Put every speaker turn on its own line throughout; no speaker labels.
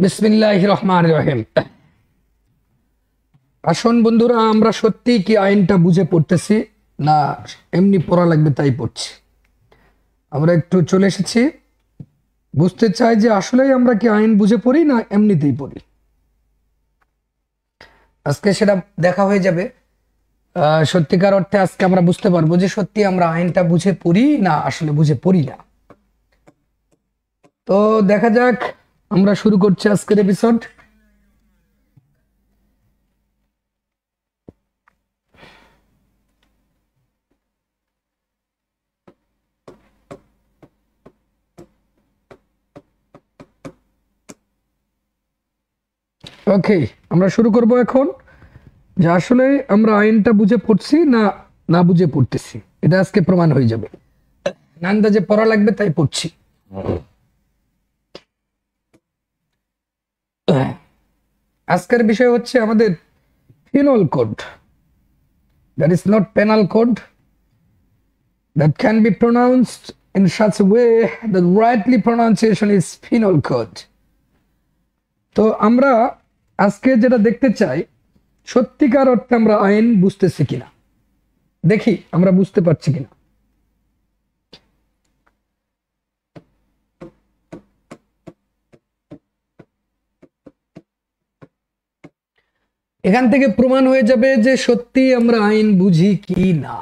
বিসমিল্লাহির রহমানির রহিম। আসুন বন্ধুরা, আমরা সত্যি কি আইনটা বুঝে পড়তেছি না এমনি পড়া লাগবে তাই পড়ছি? আমরা একটু চলে এসেছি, বুঝতে চাই যে আসলেই আমরা কি আইন বুঝে পড়ি না এমনিতেই পড়ি। আজকে সেটা দেখা হয়ে যাবে। সত্যিকার অর্থে আজকে আমরা বুঝতে পারবো যে সত্যি আমরা আইনটা বুঝে পড়ি না আসলে বুঝে পড়ি না। তো দেখা যাক, আমরা শুরু করছি আজকের এপিসোড। ওকে, আমরা শুরু করব এখন যে আসলে আমরা আইনটা বুঝে পড়ছি না না বুঝে পড়তেছি। এটা আজকে প্রমাণ হয়ে যাবে। আন্দাজে পড়া লাগবে তাই পড়ছি। আজকের বিষয় হচ্ছে আমাদের penal code. That is not penal code. That can be pronounced in such a way that rightly pronunciation is penal code. তো আমরা আজকে যেটা দেখতে চাই, সত্যিকার অর্থে আমরা আইন বুঝতেছি কিনা, দেখি আমরা বুঝতে পারছি কিনা। এখান থেকে প্রমাণ হয়ে যাবে যে সত্যি আমরা আইন বুঝি কি না।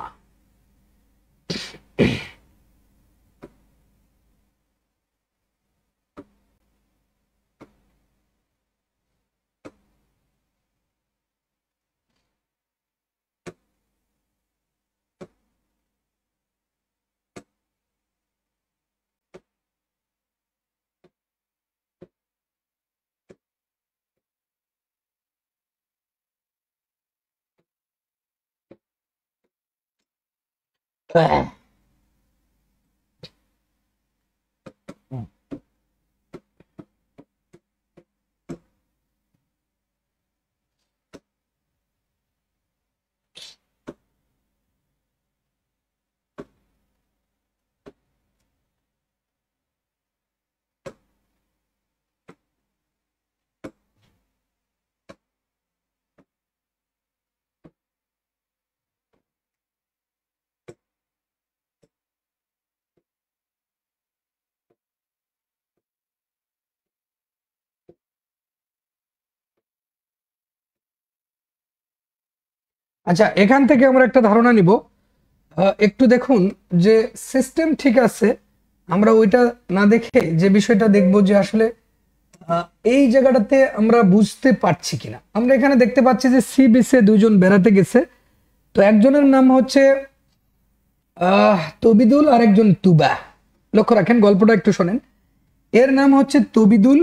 আচ্ছা, এখান থেকে আমরা একটা ধারণা নিব। একটু দেখুন যে সিস্টেম ঠিক আছে, আমরা ওইটা না দেখে যে বিষয়টা দেখব যে আসলে এই জায়গাটাতে আমরা বুঝতে পারছি কিনা। আমরা এখানে দেখতে পাচ্ছি যে সি বিচে দুইজন বেড়াতে গেছে। তো একজনের নাম হচ্ছে তবিদুল আর একজন তুবা। লক্ষ্য রাখেন, গল্পটা একটু শোনেন। এর নাম হচ্ছে তবিদুল।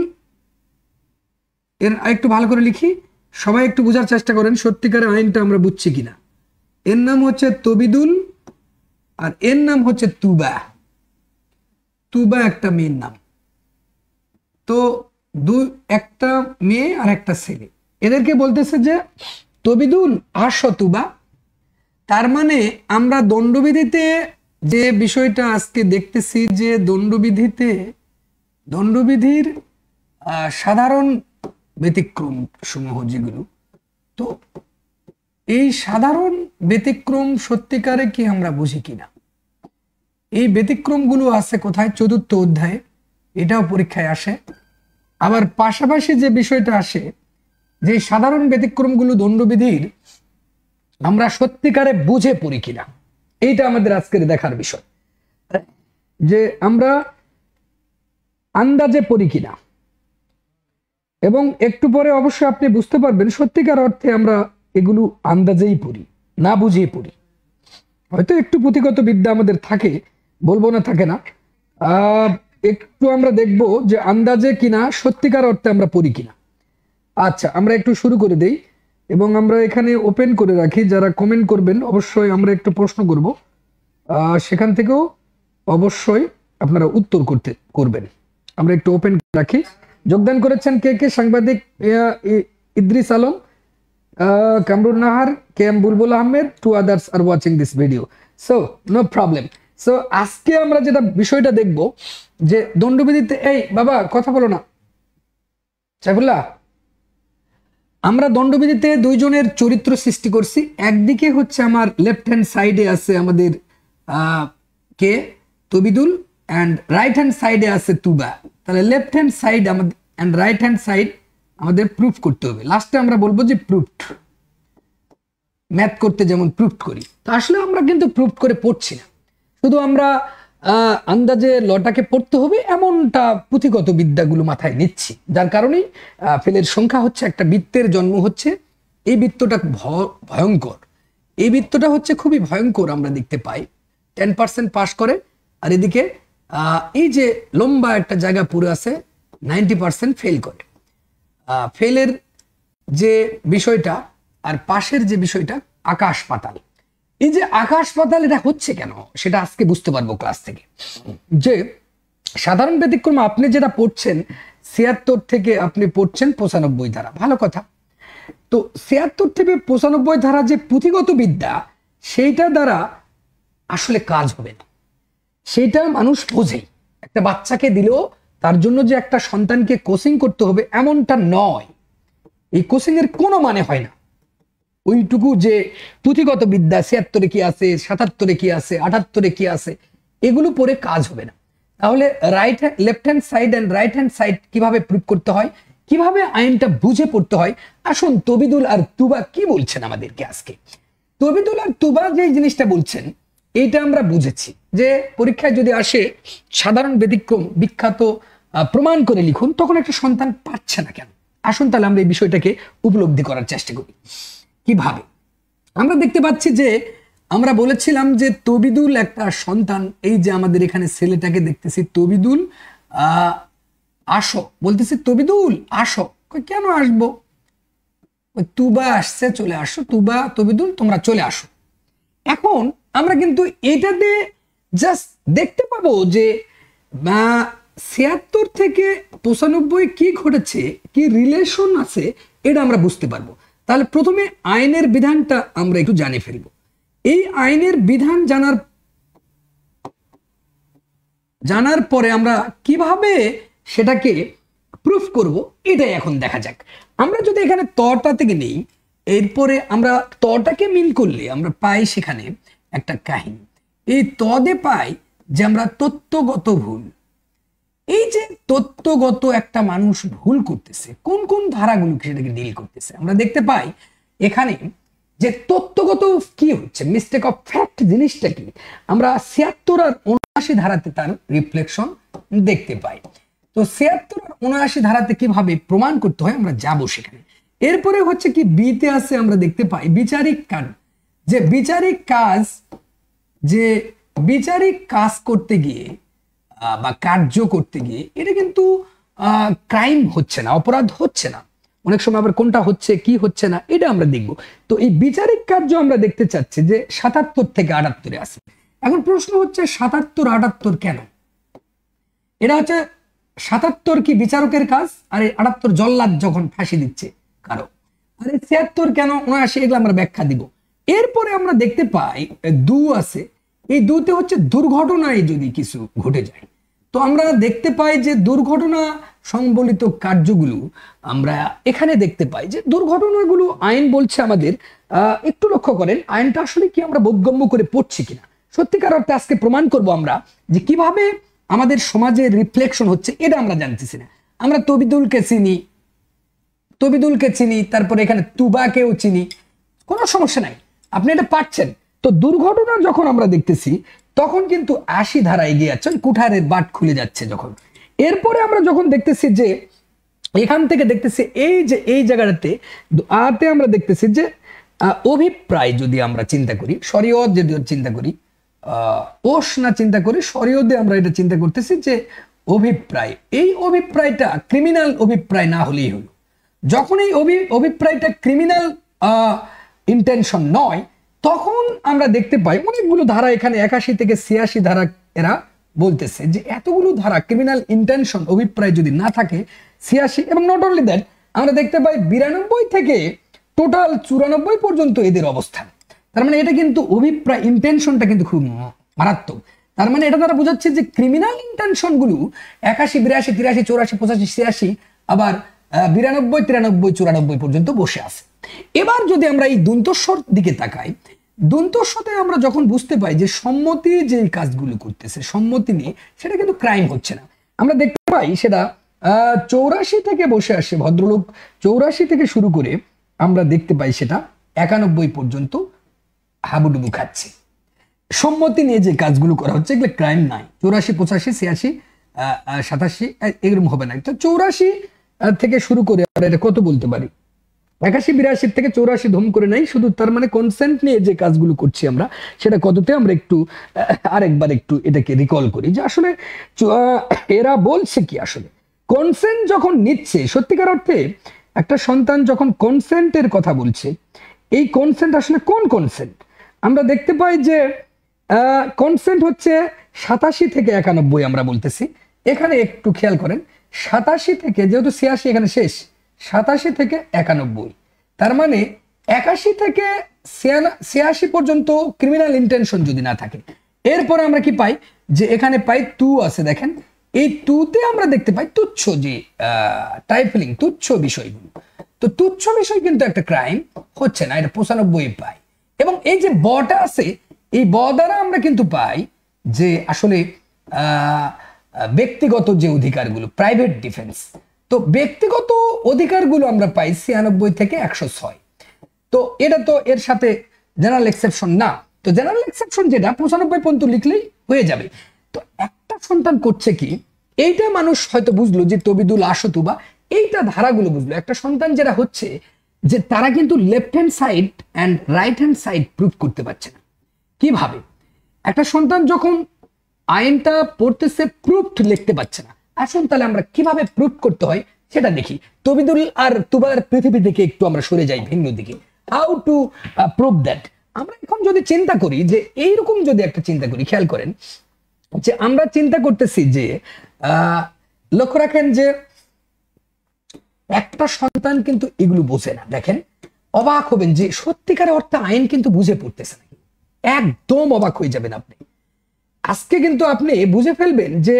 এর একটু ভালো করে লিখি, সবাই একটু বোঝার চেষ্টা করেন সত্যিকারের আইনটা আমরা বুঝছি কিনা। এর নাম হচ্ছে তবিদুল আর এর নাম হচ্ছে তুবা। তুবা একটা মেয়ের নাম। তো একটা মেয়ে আর একটা ছেলে, এদেরকে বলতেছে যে তবিদুল আসো তুবা। তার মানে আমরা দণ্ডবিধিতে যে বিষয়টা আজকে দেখতেছি যে দণ্ডবিধির সাধারণ ব্যতিক্রম সমূহ যেগুলো, তো এই সাধারণ ব্যতিক্রম সত্যিকারে কি আমরা বুঝি কিনা। এই ব্যতিক্রমগুলো আছে কোথায়? ৪র্থ অধ্যায়ে, এটাও পরীক্ষায় আসে। আবার পাশাপাশি যে বিষয়টা আসে যে সাধারণ ব্যতিক্রমগুলো দণ্ডবিধির আমরা সত্যিকারে বুঝে পড়ি কিনা, এইটা আমাদের আজকের দেখার বিষয়, যে আমরা আন্দাজে পড়ি কিনা। এবং একটু পরে অবশ্যই আপনি বুঝতে পারবেন সত্যিকার অর্থে আমরা এগুলো আন্দাজেই পড়ি না বুঝিয়ে পড়ি। হয়তো একটু পুঁথিগত বিদ্যা আমাদের থাকে, বলবো না থাকে না। একটু আমরা দেখব যে আন্দাজে কিনা সত্যিকার অর্থে আমরা পড়ি কিনা। আচ্ছা, আমরা একটু শুরু করে দেই এবং আমরা এখানে ওপেন করে রাখি। যারা কমেন্ট করবেন অবশ্যই আমরা একটু প্রশ্ন করব, সেখান থেকেও অবশ্যই আপনারা উত্তর করবেন। আমরা একটু ওপেন রাখি। যোগদান করেছেন কে কে? সাংবাদিক Idris Alam, Kamrun Nahar, K M Bulbul Ahmed, two others are watching this video, so no problem. So আজকে আমরা যেটা বিষয়টা দেখব যে দণ্ডবিধিতে, এই বাবা কথা বলো না, সাইফুল্লাহ, আমরা দণ্ডবিধিতে দুইজনের চরিত্র সৃষ্টি করছি। একদিকে হচ্ছে আমার লেফট হ্যান্ড সাইডে আছে আমাদের কে তবিদুল, অ্যান্ড রাইট হ্যান্ড সাইডে আছে তুবা। তাহলে লেফট হ্যান্ড সাইড আমাদের অ্যান্ড রাইট হ্যান্ড সাইড আমাদের প্রুফ করতে হবে। লাস্টে আমরা বলবো যে প্রুফড, ম্যাথ করতে যেমন প্রুফড করি। তো আসলে আমরা কিন্তু প্রুফ করে পড়ছি না, শুধু আমরা আন্দাজে লটাকে পড়তে হবে এমনটা পুঁথিগত বিদ্যাগুলো মাথায় নিচ্ছি, যার কারণেই ফেলের সংখ্যা হচ্ছে একটা বৃত্তের জন্ম হচ্ছে। এই বৃত্তটা ভয়ঙ্কর, এই বৃত্তটা হচ্ছে খুবই ভয়ঙ্কর। আমরা দেখতে পাই 10% পাস করে, আর এদিকে এই যে লম্বা একটা জায়গা পুরো আছে 90% ফেল করে। ফেলের যে বিষয়টা আর পাশের যে বিষয়টা আকাশ পাতাল। এই যে আকাশ পাতাল এটা হচ্ছে কেন সেটা আজকে বুঝতে পারবো ক্লাস থেকে। যে সাধারণ ব্যতিক্রম আপনি যেটা পড়ছেন ৭৬ থেকে আপনি পড়ছেন ৯৫ ধারা, ভালো কথা। তো ৭৬ থেকে ৯৫ ধারা যে পুঁথিগত বিদ্যা, সেইটা দ্বারা আসলে কাজ হবে না। সেইটা মানুষ বোঝেই, একটা বাচ্চাকে দিলেও তার জন্য যে একটা সন্তানকে কোচিং করতে হবে এমনটা নয়। এই কোচিং এর কোনো মানে হয় না। ওইটুকু যে পুঁথিগত বিদ্যা ৭৬ কি আছে, ৭৭ কি আছে, ৭৮ কি আছে, এগুলো পরে কাজ হবে না। তাহলে left hand side and right hand side কিভাবে প্রুভ করতে হয়, কিভাবে আইনটা বুঝে পড়তে হয়, আসুন তবিদুল আর তুবা কি বলছেন আমাদেরকে আজকে। তবিদুল আর তুবা যে জিনিসটা বলছেন এইটা আমরা বুঝেছি, যে পরীক্ষায় যদি আসে সাধারণ ব্যতিক্রম বিখ্যাত প্রমাণ করে লিখুন, তখন একটা সন্তান পাচ্ছে না কেন। আসুন তাহলে আমরা এই বিষয়টাকে উপলব্ধি করার চেষ্টা করি। কিভাবে আমরা দেখতে পাচ্ছি যে আমরা বলেছিলাম যে তবিদুল একটা সন্তান। এই যে আমাদের এখানে ছেলেটাকে দেখতেছি তবিদুল, আসো বলতেছি, তবিদুল আসো। কেন আসবো, তুবা আসছে, চলে আসো। তুবা তবিদুল তোমরা চলে আসো। এখন আমরা কিন্তু এটাতে জাস্ট দেখতে পাবো যে ৭৬ থেকে ৯৫ কি ঘটেছে, কি রিলেশন আছে, এটা আমরা বুঝতে পারবো। তাহলে প্রথমে আইনের বিধানটা আমরা একটু জানে ফেলবো। এই আইনের বিধান জানার পরে আমরা কিভাবে সেটাকে প্রুফ করব এটাই এখন দেখা যাক। আমরা যদি এখানে তটা থেকে নেই, এরপরে আমরা তটাকে মিন করলে আমরা পাই সেখানে একটা কাহিনী। এই তদে পাই যে আমরা তত্ত্বগত ভুল। এই যে তত্ত্বগত একটা মানুষ ভুল করতেছে, কোন কোন ধারাগুলোকে সেটাকে ডিল করতেছে আমরা দেখতে পাই এখানে। যে তত্ত্বগত কি হচ্ছে, মিস্টেক অফ ফ্যাক্ট জিনিসটা কি, আমরা ৭৬ আর ৭৯ ধারাতে তার রিফ্লেকশন দেখতে পাই। তো ৭৬ আর ৭৯ ধারাতে কিভাবে প্রমাণ করতে হয় আমরা যাব সেখানে। এরপরে হচ্ছে কি বিতে আছে, আমরা দেখতে পাই বিচারিক কাজ। যে বিচারিক কাজ করতে গিয়ে বা কার্য করতে গিয়ে এটা কিন্তু ক্রাইম হচ্ছে না, অপরাধ হচ্ছে না। অনেক সময় আবার কোনটা হচ্ছে কি হচ্ছে না এটা আমরা দেখব। তো এই বিচারিক কার্য আমরা দেখতে চাচ্ছি যে ৭৭ থেকে ৭৮ আছে। এখন প্রশ্ন হচ্ছে ৭৭ ৭৮ কেন? এটা হচ্ছে ৭৭ কি বিচারকের কাজ, আর ৭৮ জল্লাদ যখন ফাঁসি দিচ্ছে কারো, আর ৭৬ কেন ৭৯, এগুলো আমরা ব্যাখ্যা দিব। এরপরে আমরা দেখতে পাই দু আছে, এই দুতে হচ্ছে দুর্ঘটনায় যদি কিছু ঘটে যায়। তো আমরা দেখতে পাই যে দুর্ঘটনা সংবলিত কার্যগুলো আমরা এখানে দেখতে পাই যে দুর্ঘটনাগুলো আইন বলছে আমাদের, একটু লক্ষ্য করেন আইনটা আসলে কি আমরা বোধগম্য করে পড়ছি কিনা। সত্যিকার অর্থে আজকে প্রমাণ করব আমরা যে কিভাবে আমাদের সমাজে রিফ্লেকশন হচ্ছে, এটা আমরা জানতেছি না। আমরা তবিদুলকে চিনি, তারপরে এখানে তুবাকেও চিনি, কোনো সমস্যা নাই, আপনি এটা পাচ্ছেন। তো দুর্ঘটনা যখন আমরা দেখতেছি তখন কিন্তু ৮০ ধারা এগিয়ে যাচ্ছে, কুঠারের বাট খুলে যাচ্ছে যখন। এরপরে আমরা যখন দেখতেছি যে এখান থেকে দেখতেছি এই জায়গাটাতে আতে আমরা দেখতেছি যে অভিপ্রায় যদি আমরা চিন্তা করি, শরীয়ত যদি চিন্তা করি, ওশ না চিন্তা করি, শরীয়তে আমরা এটা চিন্তা করতেছি যে অভিপ্রায়, এই অভিপ্রায়টা ক্রিমিনাল অভিপ্রায় না হলেই হলো। যখন এই অভিপ্রায়টা ক্রিমিনাল ইন্টেনশন নয়, তখন আমরা দেখতে পাই অনেকগুলো ধারা এখানে ৮১ থেকে ৮৬ ধারা এরা বলতেছে যে এতগুলো ধারা ক্রিমিনাল ইন্টেনশন অভিপ্রায় যদি না থাকে ৮৬, এবং নট অনলি দ্যাট আমরা দেখতে পাই ৯২ থেকে টোটাল ৯৪ পর্যন্ত এদের অবস্থান। তার মানে এটা কিন্তু অভিপ্রায় ইন্টেনশনটা কিন্তু খুব মারাত্মক। তার মানে এটা দ্বারা বোঝাচ্ছে যে ক্রিমিনাল ইন্টেনশন গুলো ৮১, ৮২, ৮৩, ৮৪, ৮৫, ৮৬, আবার 92, 93, 94 পর্যন্ত বসে আছে। এবার যদি আমরা এই দন্তস্বর দিকে তাকাই, দন্তস্বতে আমরা যখন বুঝতে পাই যে সম্মতি যে কাজগুলো করতেছে সম্মতি নিয়ে, সেটা কিন্তু ক্রাইম হচ্ছে না। আমরা দেখতে পাই সেটা 84 থেকে বসে আসে ভদ্রলোক, 84 থেকে শুরু করে আমরা দেখতে পাই সেটা 91 পর্যন্ত হাবুডুবু খাচ্ছে। সম্মতি নিয়ে যে কাজগুলো করা হচ্ছে এগুলো ক্রাইম নাই। 84, 85, 86, 87 এরকম হবে না। তো 84 থেকে শুরু করে আমরা এটা কত বলতে পারি, 81, 82 থেকে 84 ধুম করে নাই, শুধু তার মানে কনসেন্ট নিয়ে যে কাজগুলো করছি আমরা সেটা কততে আমরা একটু আরেকবার একটু এটাকে রিকল করি যে আসলে এরা বলছে কি। আসলে কনসেন্ট যখন নিচ্ছে, সত্যিকার অর্থে একটা সন্তান যখন কনসেন্টের কথা বলছে, এই কনসেন্ট আসলে কোন কনসেন্ট? আমরা দেখতে পাই যে কনসেন্ট হচ্ছে 87 থেকে 91 আমরা বলতেছি। এখানে একটু খেয়াল করেন, 87 থেকে, যেহেতু 86 এখানে শেষ, 87 থেকে 91, তার মানে 81 থেকে 86 পর্যন্ত ক্রিমিনাল ইন্টেনশন যদি না থাকে, এরপরে আমরা কি পাই যে এখানে পাই টু আছে। দেখেন এই টুতে আমরা দেখতে পাই তুচ্ছ যে টাইফলিং, তুচ্ছ বিষয়গুলো। তো তুচ্ছ বিষয় কিন্তু একটা ক্রাইম হচ্ছে না, এটা 95 পাই। এবং এই যে বটা আছে, এই ব দ্বারা আমরা কিন্তু পাই যে আসলে ব্যক্তিগত যে অধিকারগুলো, প্রাইভেট ডিফেন্স। তো ব্যক্তিগত অধিকারগুলো আমরা পাই 96 থেকে 106। তো এটা তো এর সাথে জেনারেল এক্সেপশন না। তো জেনারেল এক্সেপশন যেটা 95 পর্যন্ত লিখলেই হয়ে যাবে। তো একটা সন্তান করছে কি, এইটা মানুষ হয়তো বুঝলো যে তবিদুল আসতু বা এইটা ধারাগুলো বুঝলো। একটা সন্তান যেটা হচ্ছে যে তারা কিন্তু left hand side and right hand side prove করতে পারছে না। কিভাবে? একটা সন্তান যখন আইনটা পড়তেছে প্রুফড লিখতে পারছে না, আসুন তাহলে আমরা কিভাবে প্রুফ করতে হয় সেটা দেখি। তবিদুল আর তুবার পৃথিবী থেকে একটু আমরা সরে যাই ভিন্ন দিকে। How to prove that? আমরা এখন যদি চিন্তা করি যে এইরকম যদি একটা চিন্তা করি, খেয়াল করেন যে আমরা চিন্তা করতেছি যে লক্ষ্য রাখেন যে একটা সন্তান কিন্তু এগুলো বোঝে না। দেখেন, অবাক হবেন যে সত্যিকারের অর্থে আইন কিন্তু বুঝে পড়তেছে না। একদম অবাক হয়ে যাবেন আপনি। আজকে কিন্তু আপনি বুঝে ফেলবেন যে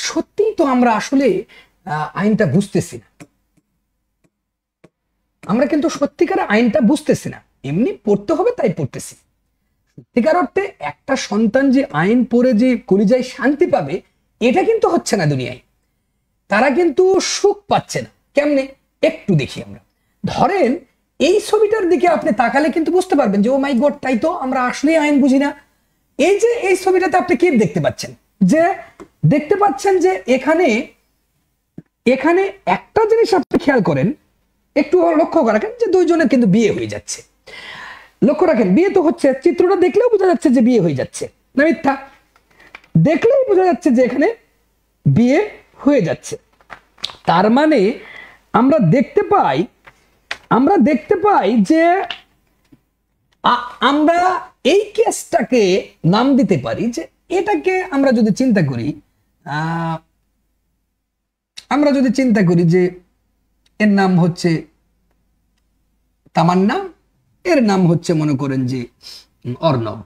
সত্যি তো আমরা আসলে আইনটা বুঝতেছি না। আমরা কিন্তু সত্যিকারের আইনটা বুঝতেছি না, এমনি পড়তে হবে তাই পড়তেছি। সত্যিকার অর্থে একটা সন্তান যে আইন পড়ে যে কলিজায় শান্তি পাবে, এটা কিন্তু হচ্ছে না দুনিয়ায়। তারা কিন্তু সুখ পাচ্ছে না। কেমনে? একটু দেখি আমরা। ধরেন এই ছবিটার দিকে আপনি তাকালে কিন্তু বুঝতে পারবেন যে ও মাই গড, তাই তো আমরা আসলে আইন বুঝি না। এই যে এই ছবিটাতে আপনি কি দেখতে পাচ্ছেন? যে দেখতে পাচ্ছেন যে এখানে এখানে একটা জিনিস আপনি খেয়াল করেন, একটু লক্ষ্য রাখেন যে দুইজনের কিন্তু বিয়ে হয়ে যাচ্ছে। লক্ষ্য রাখেন, বিয়ে তো হচ্ছে, চিত্রটা দেখলেও বোঝা যাচ্ছে যে বিয়ে হয়ে যাচ্ছে না মিথ্যা? দেখলেই বোঝা যাচ্ছে যে এখানে বিয়ে হয়ে যাচ্ছে। তার মানে আমরা দেখতে পাই যে আমরা এই কেসটাকে নাম দিতে পারি যে এটাকে আমরা যদি চিন্তা করি যে এর নাম হচ্ছে তামান্না, এর নাম হচ্ছে মনে করেন যে অর্ণব।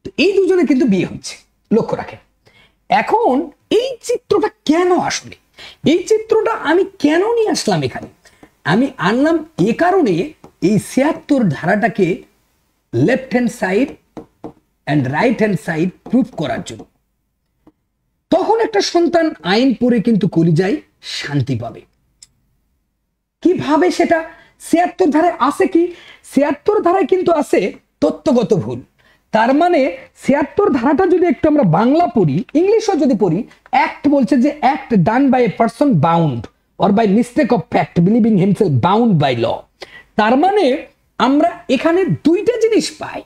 তো এই দুজনে কিন্তু বিয়ে হচ্ছে, লক্ষ্য রাখেন। এখন এই চিত্রটা কেন আসলে, এই চিত্রটা আমি কেন নিয়ে আসলাম এখানে? আমি আনলাম এ কারণে, এই 76 ধারাটাকে left hand side and right hand side proof করার জন্য। তখন একটা সন্তান আইন পড়ে কিন্তু কলিজায় শান্তি পাবে। কিভাবে সেটা? 76 ধারায় আছে কি? 76 ধারায় কিন্তু আছে তত্ত্বগত ভুল। তার মানে 76 ধারাটা যদি একটু আমরা বাংলা পড়ি, ইংলিশও যদি পড়ি, অ্যাক্ট বলছে যে act done by a person bound or by mistake of fact believing himself bound by law. তার মানে আমরা এখানে দুইটা জিনিস পাই।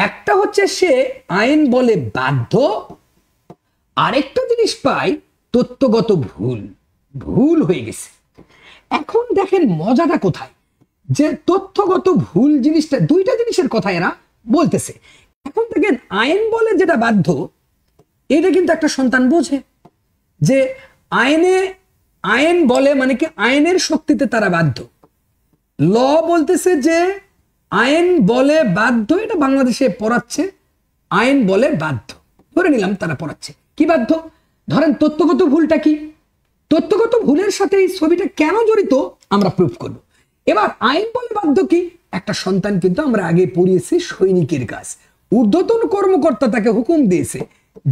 একটা হচ্ছে সে আইন বলে বাধ্য, আরেকটা জিনিস পাই তত্ত্বগত ভুল হয়ে গেছে। এখন দেখেন মজাটা কোথায়, যে তথ্যগত ভুল জিনিসটা, দুইটা জিনিসের কথা এরা বলতেছে। এখন দেখেন আইন বলে যেটা বাধ্য, এটা কিন্তু একটা সন্তান বোঝে যে আইন বলে মানে কি, আইনের শক্তিতে তারা বাধ্য। ল বলতেছে যে আইন বলে বাধ্য, এটা বাংলাদেশে পড়াচ্ছে আইন বলে বাধ্য, ধরে নিলাম তারা পড়াচ্ছে কি বাধ্য। ধরেন তত্ত্বগত ভুলটা কি? তথ্যগত ভুলের সাথে এই ছবিটা কেন জড়িত আমরা প্রুফ করব। এবার আইন বলে বাধ্য কি, একটা সন্তান কিন্তু আমরা আগে পড়িয়েছি সৈনিকের কাজ, ঊর্ধ্বতন কর্মকর্তা তাকে হুকুম দিয়েছে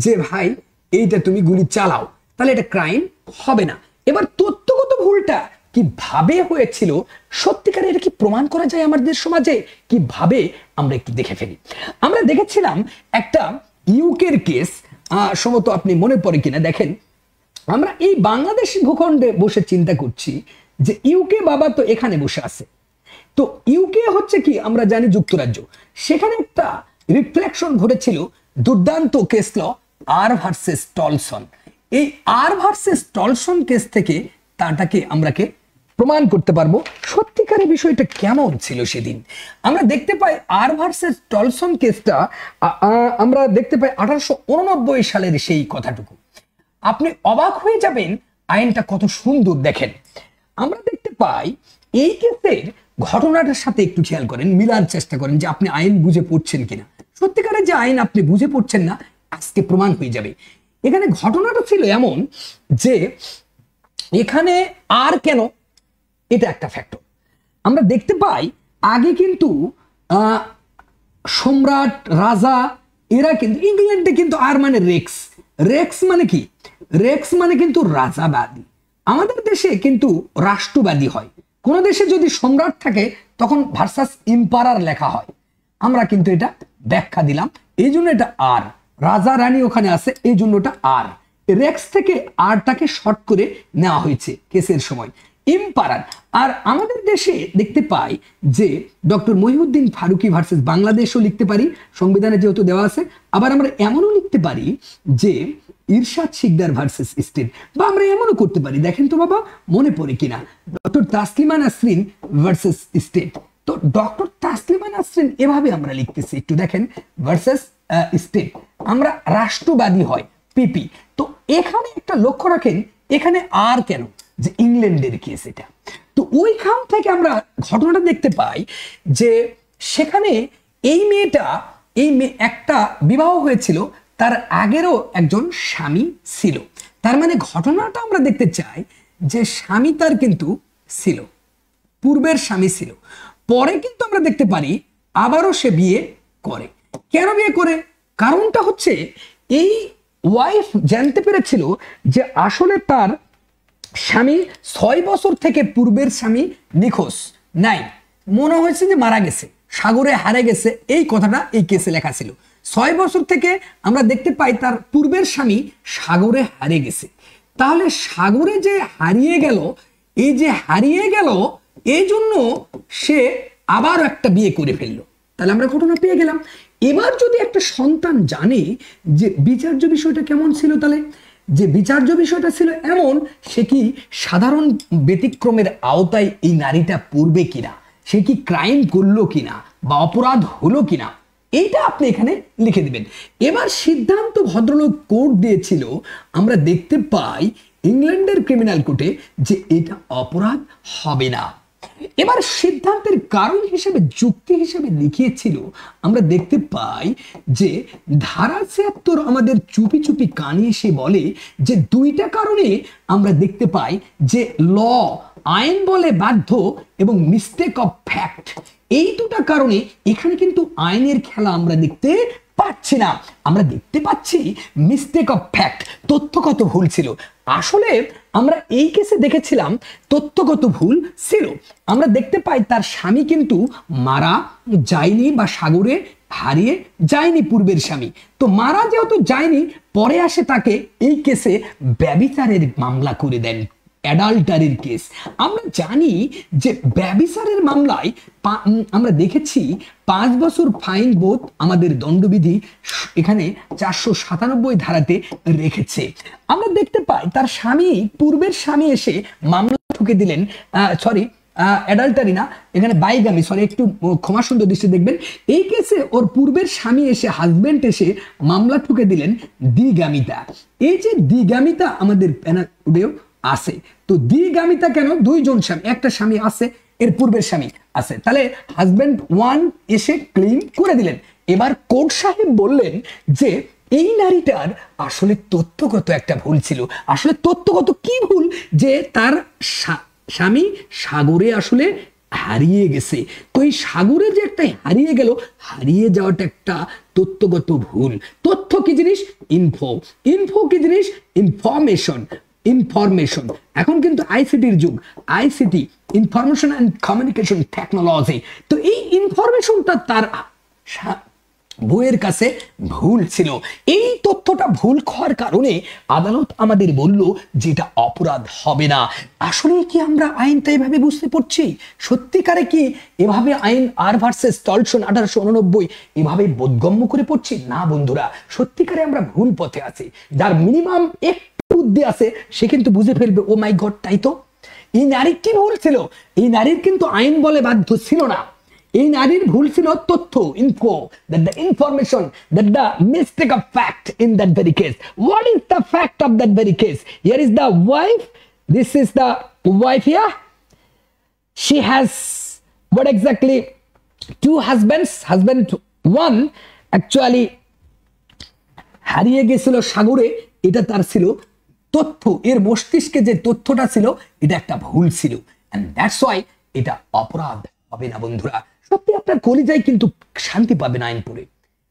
যে ভাই এইটা তুমি গুলি চালাও, তাহলে এটা ক্রাইম হবে না। এবার তথ্যগত ভুলটা কিভাবে হয়েছিল, সত্যিকারে এটা কি প্রমাণ করা যায় আমাদের সমাজে কিভাবে, আমরা একটু দেখে ফেলি। আমরা দেখেছিলাম একটা ইউকের কেস, সম্ভবত আপনি মনে পড়ে কিনা, দেখেন আমরা এই বাংলাদেশ ভূখণ্ডে বসে চিন্তা করছি যে ইউকে বাবা তো এখানে বসে আছে, তো ইউকে হচ্ছে কি আমরা জানি যুক্তরাজ্য, সেখানে একটা রিফ্লেকশন ঘটেছিল দুর্দান্ত কেস ল আর ভার্সেস টলসন। এই আর ভার্সেস টলসন কেস থেকে তাটাকে আমরাকে প্রমাণ করতে পারবো সত্যিকারের বিষয়টা কেমন ছিল সেদিন। আমরা দেখতে পাই আর ভার্সেস টলসন কেসটা, আমরা দেখতে পাই 1889 সালের সেই কথাটুকু। আপনি অবাক হয়ে যাবেন আইনটা কত সুন্দর। দেখেন আমরা দেখতে পাই এই কেসের ঘটনাটার সাথে একটু খেয়াল করেন, মিলার চেষ্টা করেন যে আপনি আইন বুঝে পড়ছেন কিনা। সত্যিকারের যে আইন আপনি বুঝে পড়ছেন না আজকে প্রমাণ হয়ে যাবে। এখানে ঘটনাটা ছিল এমন যে এখানে আর কেন, এটা একটা ফ্যাক্টর। আমরা দেখতে পাই আগে কিন্তু সম্রাট রাজা এরা কিন্তু ইংল্যান্ডে কিন্তু আর মানে রেক্স, রেক্স মানে কি, রেক্স মানে কিন্তু রাজাবাদী। আমাদের দেশে কিন্তু রাষ্ট্রবাদী হয়। কোন দেশে যদি সম্রাট থাকে তখন ভার্সাস ইম্পারার লেখা হয়, আমরা কিন্তু এটা ব্যাখ্যা দিলাম, এই জন্য এটা আর, রাজা রানী ওখানে আছে এই জন্য এটা আর, রেক্স থেকে আরটাকে শর্ট করে নেওয়া হয়েছে কেসের সময় ইম্পারার। আর আমাদের দেশে দেখতে পাই যে ডক্টর মহিউদ্দিন ফারুকি ভার্সেস বাংলাদেশও লিখতে পারি, সংবিধানে যেহেতু দেওয়া আছে। আবার আমরা এমনও লিখতে পারি যে ইরশাদ শিকদার ভার্সেস স্টেট, বা আমরা এমনও করতে পারি, দেখেন তো বাবা মনে পড়ে কিনা, doctor Taslima Nasrin versus state. তো ডক্টর তাসলিমা নাসরিন এভাবে আমরা লিখতেছি, একটু দেখেন ভার্সেস স্টেট, আমরা রাষ্ট্রবাদী হয় পিপি। তো এখানে একটা লক্ষ্য রাখেন, এখানে আর কেন, যে ইংল্যান্ডের কেস এটা। তো ওইখান থেকে আমরা ঘটনাটা দেখতে পাই যে সেখানে এই মেয়েটা, এই মেয়ে একটা বিবাহ হয়েছিল, তার আগেরও একজন স্বামী ছিল। তার মানে ঘটনাটা আমরা দেখতে চাই যে স্বামী তার কিন্তু ছিল, পূর্বের স্বামী ছিল, পরে কিন্তু আমরা দেখতে পারি আবারও সে বিয়ে করে। কেন বিয়ে করে, কারণটা হচ্ছে এই ওয়াইফ জানতে পেরেছিল যে আসলে তার স্বামী 6 বছর থেকে পূর্বের স্বামী নিখোঁজ নাই, মনে হয়েছে যে মারা গেছে, সাগরে হারে গেছে, এই কথাটা এই কেসে লেখা ছিল। 6 বছর থেকে আমরা দেখতে পাই তার পূর্বের স্বামী সাগরে হারে গেছে। তাহলে সাগরে যে হারিয়ে গেল, এই যে হারিয়ে গেল এই জন্য সে আবার একটা বিয়ে করে ফেললো, তাহলে আমরা ঘটনা পেয়ে গেলাম। এবার যদি একটা সন্তান জানে যে বিচার্য বিষয়টা কেমন ছিল, তাহলে যে বিচার্য বিষয়টা ছিল এমন, সে কি সাধারণ ব্যতিক্রমের আওতায় এই নারীটা পড়বে কিনা, সে কি ক্রাইম করলো কিনা বা অপরাধ হলো কিনা, এইটা আপনি এখানে লিখে দিবেন। এবার সিদ্ধান্ত ভদ্রলোক কোর্ট দিয়েছিল, আমরা দেখতে পাই ইংল্যান্ডের ক্রিমিনাল কোর্টে, যে এটা অপরাধ হবে না। এবার সিদ্ধান্তের কারণ হিসেবে, যুক্তি হিসেবে লিখিয়েছিল, আমরা দেখতে পাই যে ধারা ৭৬ আমাদের চুপি চুপি কানে এসে বলে যে দুইটা কারণে আমরা দেখতে পাই যে ল, আইন বলে বাধ্য, এবং মিস্টেক অফ ফ্যাক্ট, এই দুটা কারণে এখানে কিন্তু আইনের খেলা আমরা দেখতে পাচ্ছি না, আমরা দেখতে পাচ্ছি মিস্টেক অফ ফ্যাক্ট, তথ্যগত ভুল ছিল। আসলে আমরা এই কেসে দেখেছিলাম তথ্যগত ভুল ছিল। আমরা দেখতে পাই তার স্বামী কিন্তু মারা যায়নি বা সাগরে হারিয়ে যায়নি পূর্বের স্বামী, তো মারা যেহেতু যায়নি, পরে আসে তাকে এই কেসে ব্যভিচারের মামলা করে দেন, অ্যাডাল্টারির কেস। আমরা জানি যে ব্যভিচারের মামলায় আমরা দেখেছি 5 বছর ফাইন বোধ আমাদের দণ্ডবিধি এখানে 497 ধারাতে রেখেছে। আমরা দেখতে পাই তার স্বামী, পূর্বের স্বামী এসে মামলা ঠুকে দিলেন, সরি অ্যাডাল্টারি না, এখানে বাইগামি, সরি একটু ক্ষমা সুন্দর দৃষ্টি দেখবেন, এই কেসে ওর পূর্বের স্বামী এসে, হাজবেন্ড এসে মামলা ঠুকে দিলেন দ্বিগামিতা। এই যে দ্বিগামিতা আমাদের প্যানেলেও আছে, তো দ্বিগামিতা কেন, দুইজন স্বামী, একটা স্বামী আছে, এর পূর্বের স্বামী আছে, তাহলে হাজবেন্ড 1 এসে ক্লেম করে দিলেন। এবার কোর্ট সাহেব বললেন যে এই নারীটার আসলে তথ্যগত একটা ভুল ছিল। আসলে তথ্যগত কি ভুল? যে তার স্বামী সাগরে আসলে হারিয়ে গেছে। তো এই সাগরে যে একটা হারিয়ে গেল, হারিয়ে যাওয়াটা একটা তথ্যগত ভুল। তথ্য কি জিনিস? ইনফো। ইনফো কি জিনিস? ইনফরমেশন। ইনফরমেশন। এখন কিন্তু আইসিটির যুগ, ICT, information and communication technology. তো এই ইনফরমেশনটা তার বউয়ের কাছে ভুল ছিল। এই তথ্যটা ভুল হওয়ার কারণে আদালত আমাদের বলল যে এটা অপরাধ হবে না। আসলে কি আমরা আইনটা এভাবে বুঝতে পারছি? সত্যিকারে কি এভাবে আইন আর ভার্সেস টলসন 1889 এভাবে বোধগম্য করে পড়ছি? না বন্ধুরা, সত্যিকারে আমরা ভুল পথে আছি। যার মিনিমাম একটু বুদ্ধি আছে সে কিন্তু বুঝে ফেলবে, ও মাই গড, তাই তো। এই নারী কি ভুল ছিল? এই নারীর কিন্তু আইন বলে বাধ্য ছিল না। এই নারীর ভুল ছিল তথ্য, info, that the information, that the mistake of fact in that very case. What is the fact of that very case? Here is the wife. This is the wife here. She has what exactly? Two husbands. Husband one actually হারিয়ে গেছিল সাগরে, এটা তার ছিল তথ্য। এর মস্তিষ্কে যে তথ্যটা ছিল এটা একটা ভুল ছিল, and that's why এটা অপরাধ হবে না বন্ধুরা। সত্যি আপনার কলিজায় কিন্তু শান্তি পাবেন আইন পড়ে।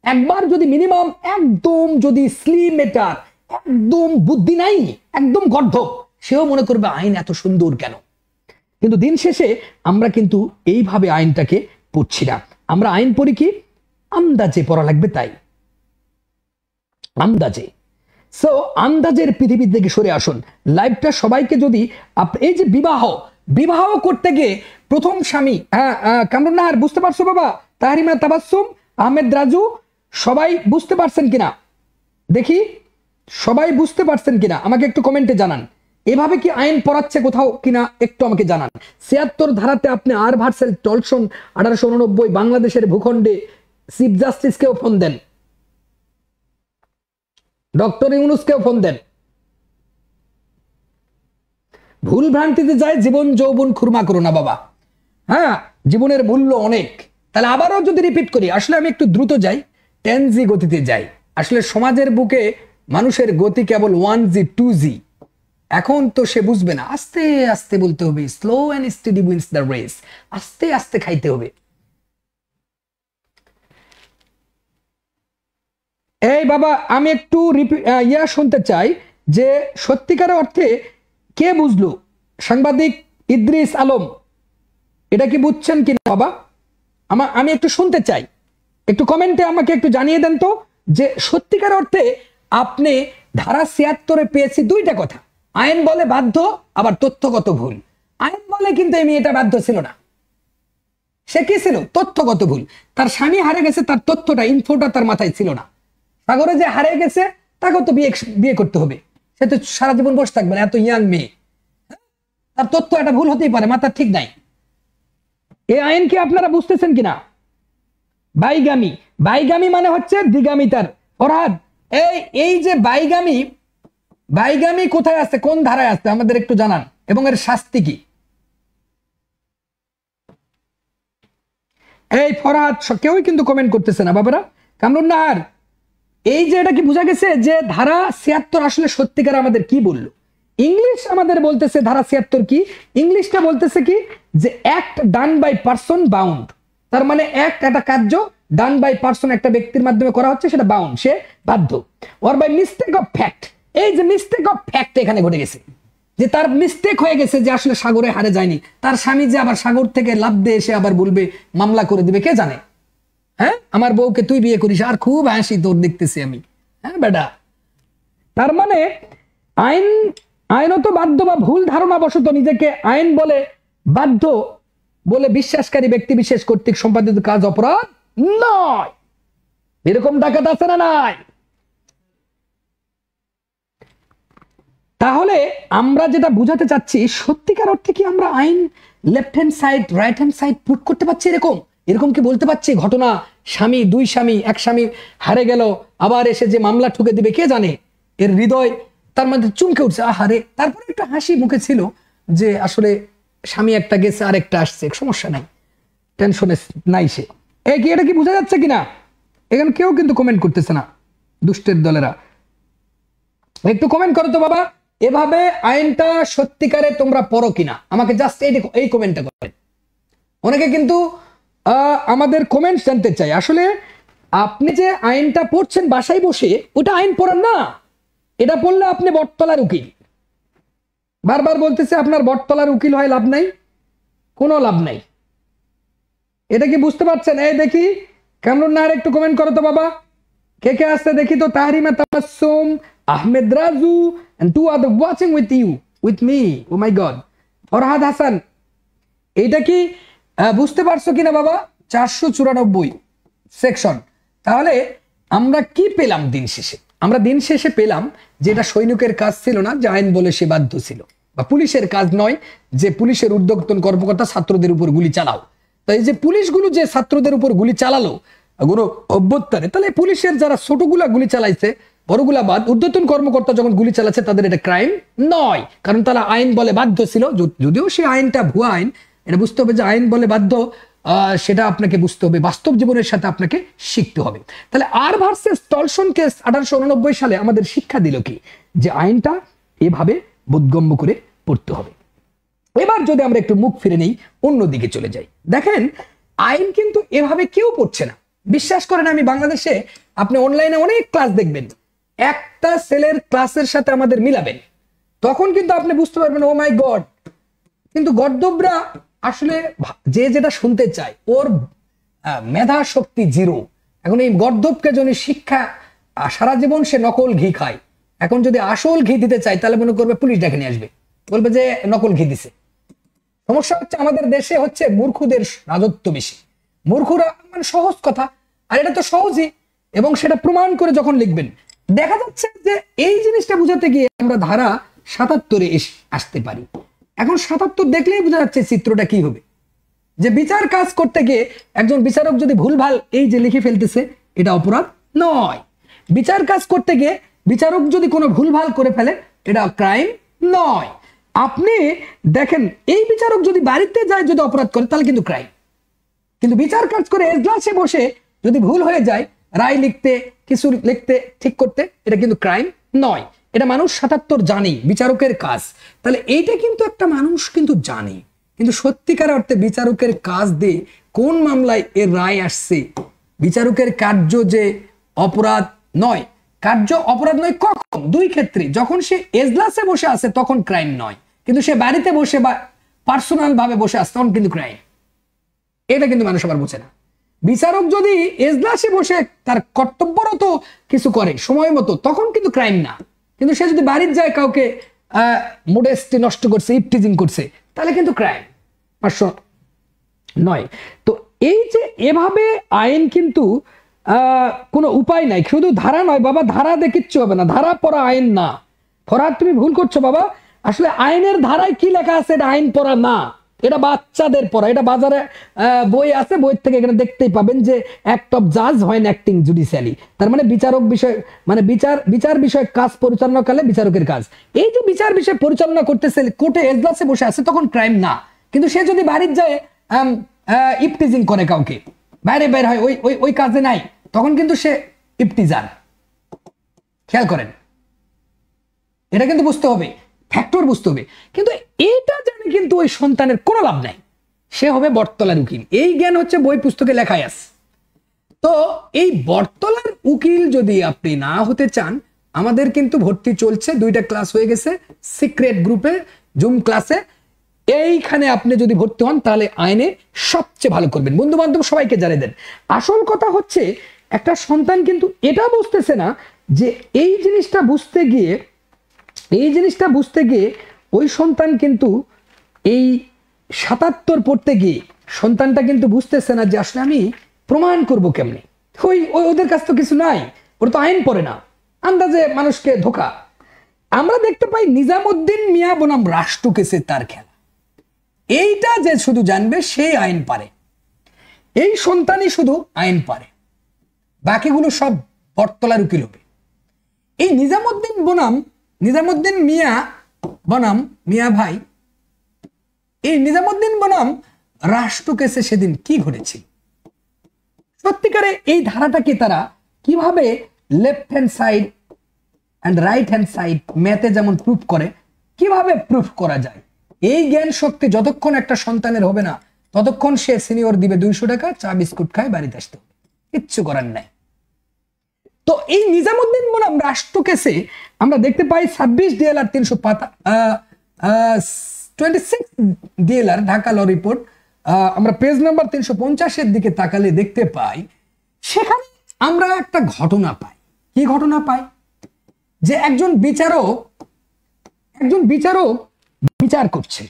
একবার যদি মিনিমাম একদম যদি স্লিম মেটার, একদম বুদ্ধি নাই, একদম গর্ধব, সেও মনে করবে আইন এত সুন্দর কেন। কিন্তু দিন শেষে আমরা কিন্তু এইভাবে আইনটাকে পড়ছি না। আমরা আইন পড়ি কি? আন্দাজে পড়া লাগবে, তাই আন্দাজে। সো আন্দাজের পৃথিবী থেকে সরে আসুন। লাইফটা সবাইকে যদি এই যে বিবাহ করতে গিয়ে প্রথম স্বামী, কামরুন নাহার বুঝতে পারছো বাবা? তাহরিমা তাবাসসুম, আহমেদ রাজু, সবাই বুঝতে পারছেন কিনা দেখি? সবাই বুঝতে পারছেন কিনা আমাকে একটু কমেন্টে জানান। এভাবে কি আইন পড়াচ্ছে কোথাও কিনা একটু আমাকে জানান। ৭৬ ধারাতে আপনি আর ভার্সেস টলসন 1889 বাংলাদেশের ভূখণ্ডে চিফ জাস্টিসকেও ফোন দেন, ডক্টর ইউনুসকেও ফোন দেন। ভুল ভ্রান্তিতে যায় জীবন যৌবন খুরমা করো না বাবা। হ্যাঁ, জীবনের মূল্য অনেক। তাহলে আবারও যদি রিপিট করি, আসলে আমি একটু দ্রুত যাই, 10G গতিতে যাই। আসলে সমাজের বুকে মানুষের গতি কেবল 1G 2G। এখন তো সে বুঝবে না, আস্তে আস্তে বলতে হবে, slow and steady wins the race. আস্তে আস্তে খাইতে হবে। এই বাবা, আমি একটু শুনতে চাই যে সত্যিকার অর্থে কে বুঝলো? সাংবাদিক ইদ্রিস আলম, এটা কি বুঝছেন কিনা বাবা? আমি একটু শুনতে চাই, একটু কমেন্টে আমাকে একটু জানিয়ে দেন তো যে সত্যিকার অর্থে আপনি ধারা ৭৬ পেয়েছি দুইটা কথা। আইন বলে বাধ্য, আবার তথ্যগত ভুল। আইন বলে কিন্তু এই মেয়েটা বাধ্য ছিল না, সে কি ছিল? তথ্যগত ভুল। তার স্বামী হারে গেছে, তার তথ্যটা, ইনফোটা তার মাথায় ছিল না। সাগরে যে হারিয়ে গেছে তাকেও তো বিয়ে করতে হবে, সে তো সারা জীবন বসে থাকবে না, এত ইয়াং মেয়ে। তার তথ্য একটা ভুল হতেই পারে, মাথার ঠিক নাই। এই আইন কি আপনারা বুঝতেছেন কিনা? বাইগামী, বাইগামী মানে হচ্ছে দ্বিগামিতার। ফরহাদ, এই যে বাইগামী কোথায় আছে, কোন ধারায় আছে আমাদের একটু জানান, এবং এর শাস্তি কি? এই ফরহাদ, কেউই কিন্তু কমেন্ট করতেছে না বাবারা। কামরুন নাহার, এই যে এটা কি বোঝা গেছে যে ধারা ৭৬ আসলে সত্যিকার আমাদের কি বললো? ইংলিশ আমাদের বলতেছে ধারা ৭৬ কি? ইংলিশটা বলতেছে কি যে act done by person bound. তার মানে একটা কার্য ডান বাই পারসন, একটা ব্যক্তির মাধ্যমে করা হচ্ছে, সেটা বাউন্ড, সে বাধ্য। Or by mistake of fact. এই যে মিস্টেক অফ ফ্যাক্ট এখানে ঘটে গেছে, যে তার মিস্টেক হয়ে গেছে, যে আসলে সাগরে হারে যায়নি। তার স্বামী যে আবার সাগর থেকে লাফ দিয়ে এসে আবার বলবে, মামলা করে দিবে, কে জানে। হ্যাঁ, আমার বউকে তুই বিয়ে করিস, আর খুব হাসি তোর দেখতেছি আমি। হ্যাঁ বেটা, তার মানে আইনত বাধ্য বা ভুল ধারণা বশত নিজেকে আইন বলে বাধ্য বলে বিশ্বাসকারী ব্যক্তি বিশেষ কর্তৃক সম্পাদিত কাজ অপরাধ নয়। এরকম ডাকাত আছে না নাই? তাহলে আমরা যেটা বুঝাতে চাচ্ছি, সত্যিকার অর্থে কি আমরা আইন left hand side, right hand side put করতে পারছি? এরকম কি বলতে পারছি? ঘটনা, স্বামী, দুই স্বামী, এক স্বামী হারে গেল, আবার এসে যে মামলা ঠুকে দিবে, কে জানে। এর হৃদয় তার মধ্যে চুমকে উঠছে, আহারে। তারপরে একটু হাসি মুখে ছিল যে আসলে স্বামী একটা গেছে, আরেকটা আসছে, সমস্যা নাই, টেনশনে নাই সে। কি এটা কি বোঝা যাচ্ছে কিনা? এখানে কেউ কিন্তু কমেন্ট করতেছে না। দুষ্টের দলেরা। একটু কমেন্ট করো তো বাবা, এভাবে আইনটা সত্যিকারে তোমরা পড়ো কিনা, আমাকে জাস্ট এই কমেন্টটা করেন। অনেকে কিন্তু আমাদের কমেন্টস জানতে চাই। আসলে আপনি যে আইনটা পড়ছেন বাসায় বসে, ওটা আইন পড়ান না, এটা পড়লে আপনি বটতলার উকিল। বারবার বলতেছে আপনার বটতলার উকিল হয় লাভ নাই, কোনো লাভ নাই। এটা কি বুঝতে পারছেন? এই দেখি কামরুন নাহার একটু কমেন্ট করো তো বাবা, কে কে আসছে দেখি তো। তাহরিমা Tabassum, Ahmed Raju, and two other watching with you, with me, oh my god, Farhad Hasan. এইটা কি বুঝতে পারছো কিনা বাবা? 494 সেকশন। তাহলে আমরা কি পেলাম দিন শেষে? আমরা দিন শেষে পেলাম যে এটা সৈনিকের কাজ ছিল না যে আইন বলে সে বাধ্য ছিল, বা পুলিশের কাজ নয় যে পুলিশের ঊর্ধ্বতন কর্মকর্তা ছাত্রদের উপর গুলি চালাও। তো এই যে পুলিশগুলো যে ছাত্রদের উপর গুলি চালালো কোনো অভ্যুত্থানে, তাহলে পুলিশের যারা ছোটগুলা গুলি চালাইছে, বড়গুলা বাদ, ঊর্ধ্বতন কর্মকর্তা যখন গুলি চালাচ্ছে তাদের এটা ক্রাইম নয়, কারণ তারা আইন বলে বাধ্য ছিল। যদিও সেই আইনটা ভুয়া আইন, এটা বুঝতে হবে যে আইন বলে বাধ্য, সেটা আপনাকে বুঝতে হবে, বাস্তব জীবনের সাথে আপনাকে শিখতে হবে। তাহলে আর ভার্সেস টলসন কেস 1889 সালে আমাদের শিক্ষা দিল কি, যে আইনটা এভাবে বোধগম্য করে পড়তে হবে। এবার যদি আমরা একটু মুখ ফিরে নেই, অন্যদিকে চলে যাই, দেখেন আইন কিন্তু এভাবে কেউ পড়ছে না। বিশ্বাস করেন, আমি বাংলাদেশে আপনি অনলাইনে অনেক ক্লাস দেখবেন, একটা সেলের ক্লাসের সাথে আমাদের মিলাবেন, তখন কিন্তু আপনি বুঝতে পারবেন ও মাই গড, কিন্তু গর্দবরা আসলে যে যেটা শুনতে চায়, ওর মেধা শক্তি জিরো। এখন এই গর্দবকে যদি শিক্ষা, সারা জীবন সে নকল ঘি খায়, এখন যদি আসল ঘি দিতে চায় তাহলে মনে করবে পুলিশ ডেকে নিয়ে আসবে, বলবে যে নকল ঘি দিছে। সমস্যা হচ্ছে আমাদের দেশে হচ্ছে মূর্খদের রাজত্ব বেশি। মূর্খরা মানে সহজ কথা, আর এটা তো সহজই, এবং সেটা প্রমাণ করে যখন লিখবেন দেখা যাচ্ছে যে এই জিনিসটা বুঝাতে গিয়ে আমরা ধারা 77-এ আসতে পারি। এখন 77 দেখলেই বোঝা যাচ্ছে চিত্রটা কি হবে, যে বিচার কাজ করতে গিয়ে একজন বিচারক যদি ভুলভাল এই যে লিখে ফেলতেছে, এটা অপরাধ নয়। বিচার কাজ করতে গিয়ে বিচারক যদি কোনো ভুলভাল করে ফেলে, এটা ক্রাইম নয়। আপনি দেখেন, এই বিচারক যদি বাড়িতে যায় যদি অপরাধ করে তাহলে কিন্তু ক্রাইম, কিন্তু বিচার কাজ করে এজলাসে বসে যদি ভুল হয়ে যায়, রায় লিখতে, কিছু লিখতে, ঠিক করতে, এটা কিন্তু ক্রাইম নয়। এটা মানুষ 77 জানে বিচারকের কাজ। তাহলে এইটা কিন্তু একটা মানুষ কিন্তু জানে, কিন্তু সত্যিকার অর্থে বিচারকের কাজ দিয়ে কোন মামলায় এর রায় আসছে, বিচারকের কার্য যে অপরাধ নয়, কার্য অপরাধ নয় কখন? দুই ক্ষেত্রে, যখন সে এজলাসে বসে আছে তখন ক্রাইম নয়, কিন্তু সে বাড়িতে বসে বা পার্সোনাল ভাবে বসে আছে তখন কিন্তু ক্রাইম। এটা কিন্তু মানুষ আবার বোঝে না। বিচারক যদি এজলাসে বসে তার কর্তব্যরত কিছু করে সময় মতো, তখন কিন্তু ক্রাইম না, কিন্তু সে যদি বাড়ির যায় কাউকে মোডেস্টি নষ্ট করছে, ইপটিজিং করছে, তাহলে কিন্তু ক্রাইম 509। তো এই যে এভাবে আইন কিন্তু কোনো উপায় নাই, শুধু ধারা নয় বাবা, ধারা দিয়ে কিচ্ছু হবে না, ধারা পড়া আইন না। ফরহাদ তুমি ভুল করছো বাবা, আসলে আইনের ধারায় কি লেখা আছে এটা আইন পড়া না, এটা বাচ্চাদের পড়া। এটা বাজারে বই আছে, বই থেকে এখানে দেখতেই পাবেন যে অ্যাক্ট অফ জাজ হয় অ্যাক্টিং জুডিশিয়ালি, তার মানে বিচারক বিষয়, মানে বিচার বিষয় কাজ পরিচালনাকালে বিচারকের কাজ। এই যে বিচার বিষয় পরিচালনা করতেছে কোর্টে এজলাসে বসে আছে তখন ক্রাইম না, কিন্তু সে যদি বাড়ির যায় ইপটিজিং করে কাউকে, বাইরে বের হয়, ওই কাজে নাই, তখন কিন্তু সে ইপটিজার। খেয়াল করেন, এটা কিন্তু বুঝতে হবে, ফ্যাক্টর বুঝতে হবে। কিন্তু এটা জানে কিন্তু ওই সন্তানের কোনো লাভ নাই, সে হবে বটতলার উকিল। এই জ্ঞান হচ্ছে বই পুস্তকে লেখাই আছে। তো এই বটতলার উকিল যদি আপনি না হতে চান, আমাদের কিন্তু ভর্তি চলছে, 2টা ক্লাস হয়ে গেছে সিক্রেট গ্রুপে, জুম ক্লাসে। এইখানে আপনি যদি ভর্তি হন তাহলে আইনে সবচেয়ে ভালো করবেন, বন্ধু বান্ধব সবাইকে জানিয়ে দেন। আসল কথা হচ্ছে একটা সন্তান কিন্তু এটা বুঝতেছে না যে এই জিনিসটা বুঝতে গিয়ে ওই সন্তান কিন্তু এই 77 পড়তে গিয়ে সন্তানটা কিন্তু বুঝতেছে না যে আসলে আমি প্রমাণ করব কেমনে। ওদের কাছে তো কিছু নাই, ওরা তো আইন পড়ে না, আন্দাজে মানুষকে ধোকা। আমরা দেখতে পাই নিজামুদ্দিন মিয়া বনাম রাষ্ট্র কেসে তার খেলা, এইটা যে শুধু জানবে সেই আইন পারে, এই সন্তানই শুধু আইন পারে, বাকিগুলো সব বটতলার উকিল হবে। এই নিজামুদ্দিন মিয়া বনাম মিয়া ভাই, এই নিজামুদ্দিন বনাম রাষ্ট্র কেসে সেদিন কি ঘটেছিল, সত্যিকারে এই ধারাটাকে তারা কিভাবে left hand side and right hand side ম্যাথে যেমন প্রুফ করে, কিভাবে প্রুফ করা যায়, এই জ্ঞান শক্তি যতক্ষণ একটা সন্তানের হবে না ততক্ষণ সে সিনিয়র দিবে 200 টাকা, চা বিস্কুট খায় বাড়িতে আসতে হবে, কিচ্ছু করার নাই। তো এই নিজামুদ্দিন বনাম রাষ্ট্র কেসে আমরা দেখতে পাই 26 ডিএলআর 26 ডিএলআর ঢাকা ল রিপোর্ট, আমরা পেজ নাম্বার 350 দিকে তাকালে দেখতে পাই, সেখানে আমরা একটা ঘটনা পাই। কি ঘটনা পাই? যে একজন বিচারক বিচার করছে।